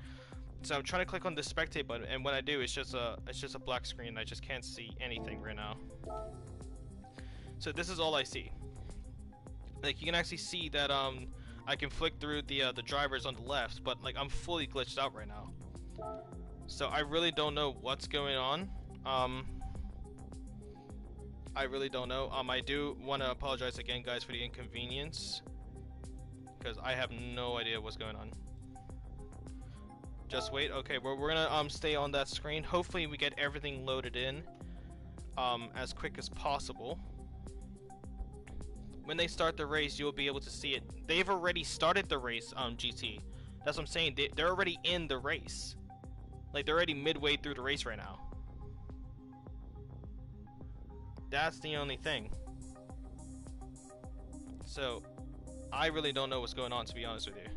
So I'm trying to click on the spectate button, and when I do, it's just a black screen. I just can't see anything right now. So this is all I see. Like, you can actually see that I can flick through the drivers on the left, but like I'm fully glitched out right now. So I really don't know what's going on. I really don't know. I do want to apologize again, guys, for the inconvenience, because I have no idea what's going on. Just wait. Okay, we're gonna stay on that screen. Hopefully we get everything loaded in as quick as possible. When they start the race, you'll be able to see it. They've already started the race, GT. That's what I'm saying. They're already in the race. Like, they're already midway through the race right now. That's the only thing. So, I really don't know what's going on, to be honest with you.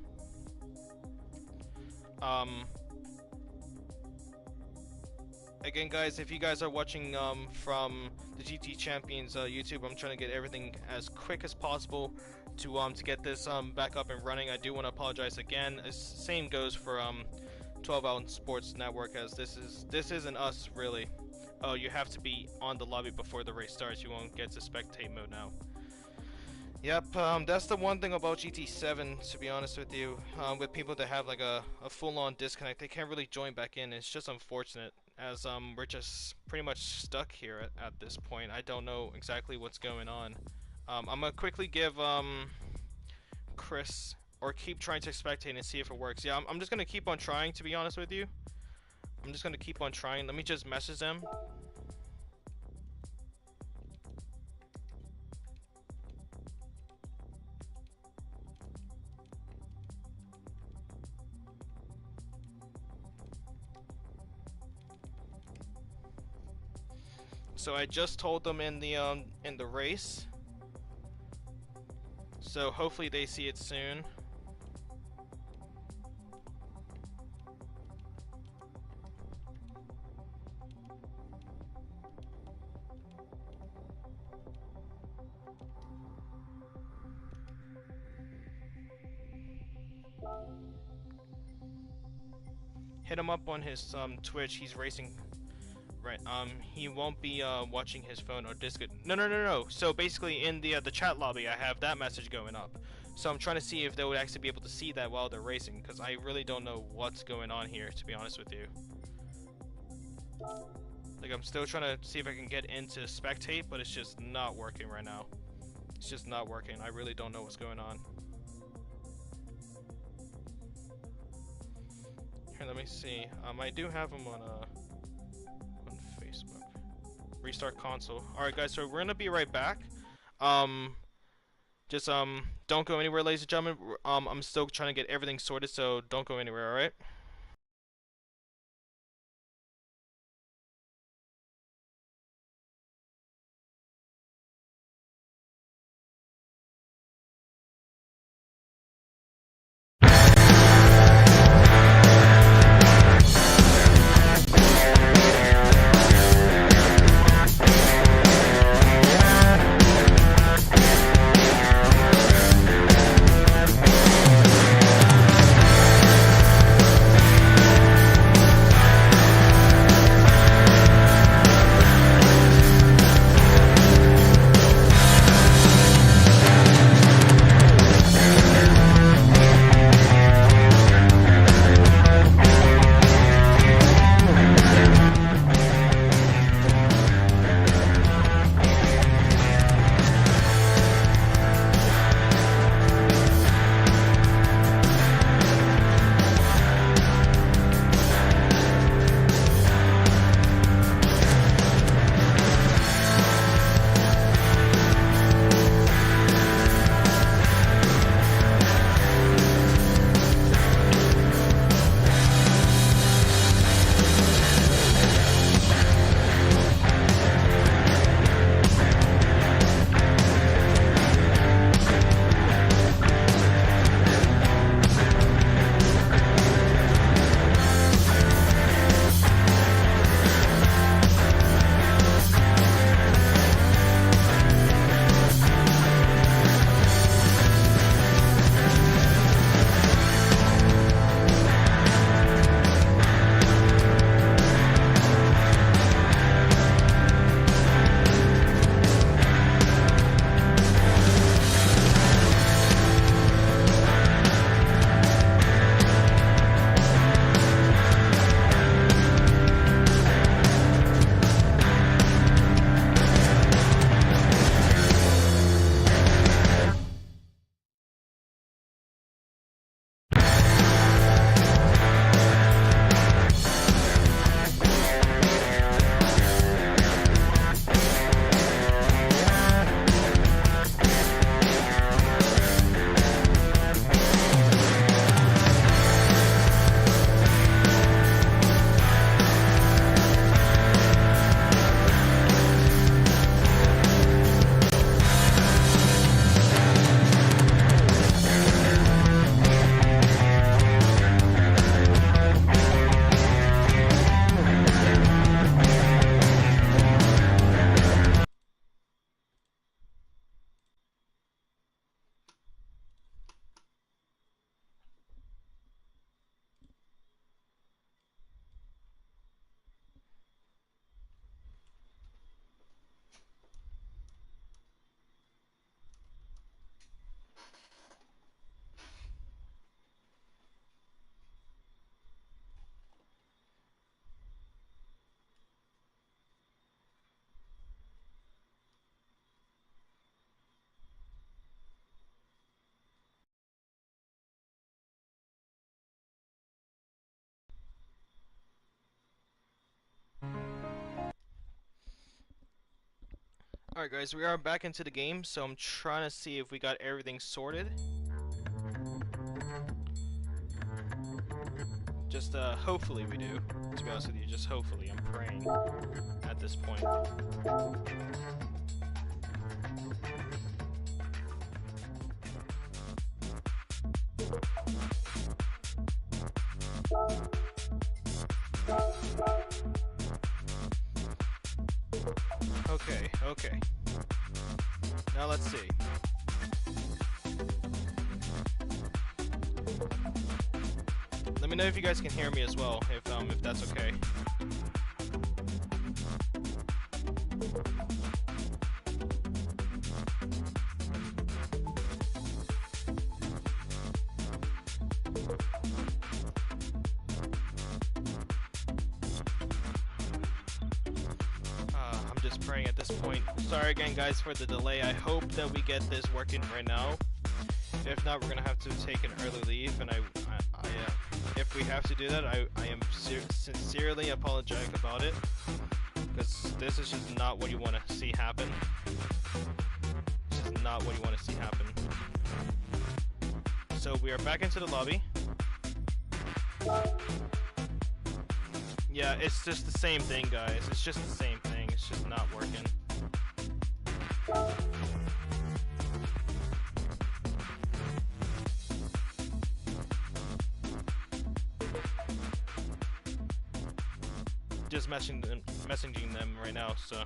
Again, guys, if you guys are watching from the GT Champions YouTube, I'm trying to get everything as quick as possible to get this back up and running. I do want to apologize again. Same goes for 12 Hour Sports Network, as this isn't us really. Oh, you have to be on the lobby before the race starts. You won't get to spectate mode now. Yep, that's the one thing about GT7, to be honest with you. With people that have like a full-on disconnect, they can't really join back in. It's just unfortunate, as we're just pretty much stuck here at this point. I don't know exactly what's going on. I'm gonna quickly give Chris, or keep trying to spectate and see if it works. Yeah, I'm just gonna keep on trying, to be honest with you. I'm just gonna keep on trying. Let me just message them. So I just told them in the race. So hopefully they see it soon. Hit him up on his Twitch. He's racing right Alright, he won't be watching his phone or Discord. No. So basically in the chat lobby I have that message going up. So I'm trying to see if they would actually be able to see that while they're racing, because I really don't know what's going on here, to be honest with you. Like, I'm still trying to see if I can get into spectate, but it's just not working right now. It's just not working. I really don't know what's going on. Here, let me see. I do have them on Facebook. Restart console. Alright guys, so we're gonna be right back. Just don't go anywhere, ladies and gentlemen. I'm still trying to get everything sorted, so don't go anywhere, alright? Alright guys, we are back into the game, so I'm trying to see if we got everything sorted. Just hopefully we do, to be honest with you, just hopefully, I'm praying at this point. Okay. Now let's see. Let me know if you guys can hear me as well, if that's okay. Sorry again, guys, for the delay. I hope that we get this working right now. If not, we're gonna have to take an early leave, and if we have to do that, I am sincerely apologetic about it, because this is just not what you want to see happen. This is not what you want to see happen. So we are back into the lobby. Yeah, it's just the same thing, guys. It's just the same thing. It's just not working. Just messaging them right now, so.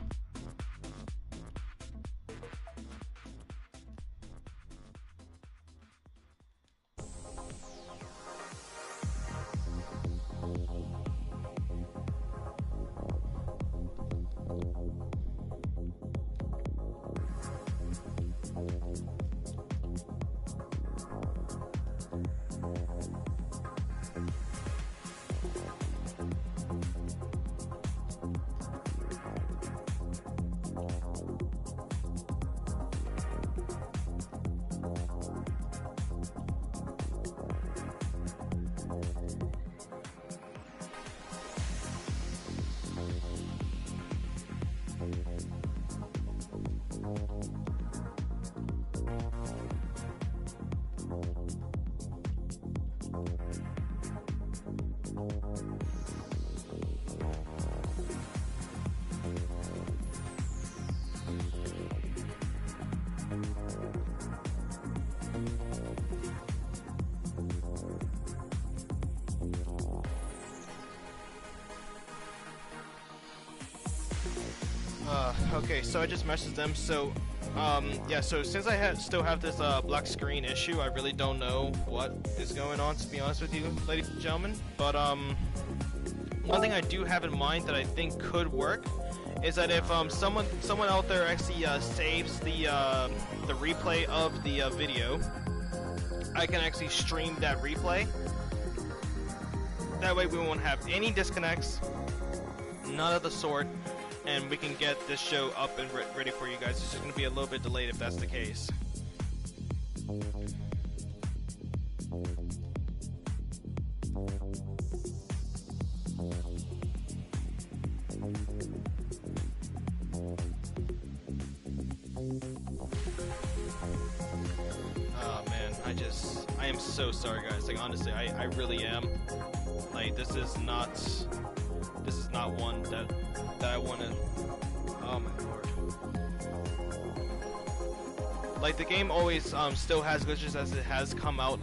Okay, so I just messaged them. So, yeah. So since I still have this black screen issue, I really don't know what is going on, to be honest with you, ladies and gentlemen. But one thing I do have in mind that I think could work is that if someone out there actually saves the replay of the video, I can actually stream that replay. That way we won't have any disconnects, none of the sort, and we can get this show up and ready for you guys. It's just going to be a little bit delayed if that's the case. Oh man, I am so sorry, guys. Like, honestly, I really am. Like, this is not one that I want to. Oh my lord. Like, the game always still has glitches as it has come out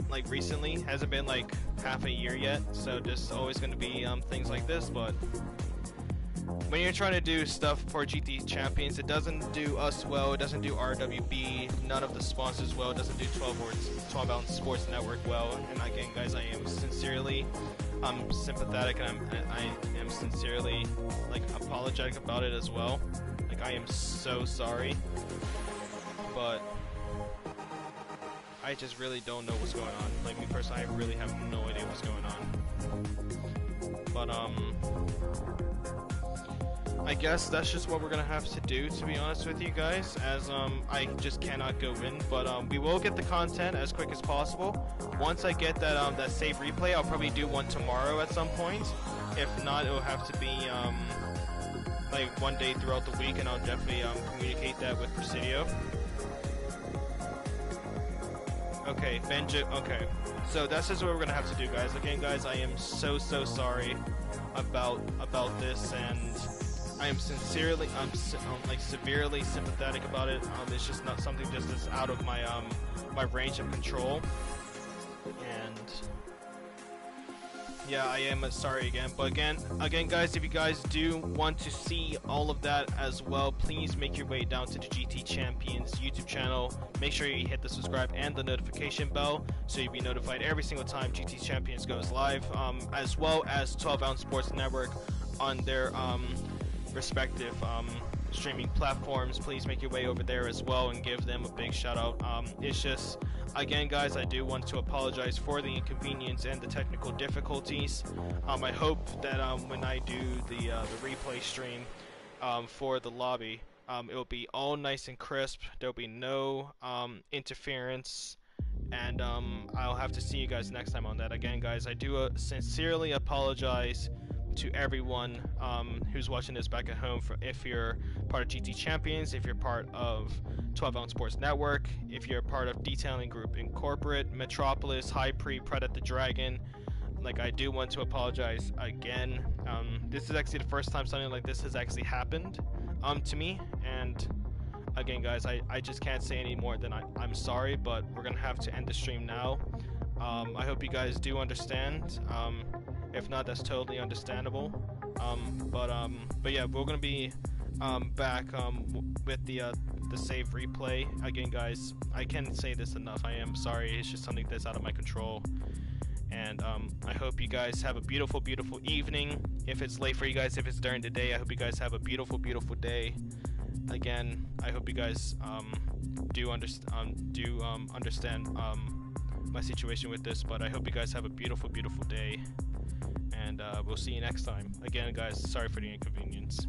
like recently. Hasn't been like half a year yet, so there's always going to be things like this. But when you're trying to do stuff for GT Champions, it doesn't do us well. It doesn't do RWB, none of the sponsors well. It doesn't do 12 Ounce Sports Network well. And again, guys, I am sincerely sympathetic, and I am sincerely like apologetic about it as well. Like, I am so sorry, but I just really don't know what's going on. Like, me personally, I really have no idea what's going on. But I guess that's just what we're gonna have to do, to be honest with you guys, as I just cannot go in. But we will get the content as quick as possible. Once I get that save replay, I'll probably do one tomorrow at some point. If not, it'll have to be like one day throughout the week, and I'll definitely communicate that with Presidio. Okay, Benja. Okay, so that's just what we're gonna have to do, guys. Again, guys, I am so sorry about this, and I am sincerely, like severely sympathetic about it. It's just not something just that's out of my my range of control, and yeah, I am sorry again. But again, guys, if you guys do want to see all of that as well, please make your way down to the GT Champions YouTube channel. Make sure you hit the subscribe and the notification bell so you'll be notified every single time GT Champions goes live, as well as 12 Ounce Sports Network on their respective streaming platforms. Please make your way over there as well and give them a big shout out. It's just, again, guys, I do want to apologize for the inconvenience and the technical difficulties. I hope that when I do the replay stream for the lobby, It will be all nice and crisp. There'll be no interference, and I'll have to see you guys next time on that. Again, guys, I do sincerely apologize to everyone who's watching this back at home. If you're part of GT Champions, if you're part of 12 Ounce Sports Network, if you're part of Detailing Group Incorporate, Metropolis, High Pre, Predator Dragon. Like, I do want to apologize again. This is actually the first time something like this has actually happened to me, and again, guys, I just can't say any more than I'm sorry, but we're gonna have to end the stream now. I hope you guys do understand. If not, that's totally understandable. But yeah, we're gonna be back with the save replay again, guys. I can't say this enough. I am sorry. It's just something that's out of my control. And I hope you guys have a beautiful, beautiful evening. If it's late for you guys, if it's during the day, I hope you guys have a beautiful, beautiful day. Again, I hope you guys do understand my situation with this. But I hope you guys have a beautiful, beautiful day. And we'll see you next time. Again, guys, sorry for the inconvenience.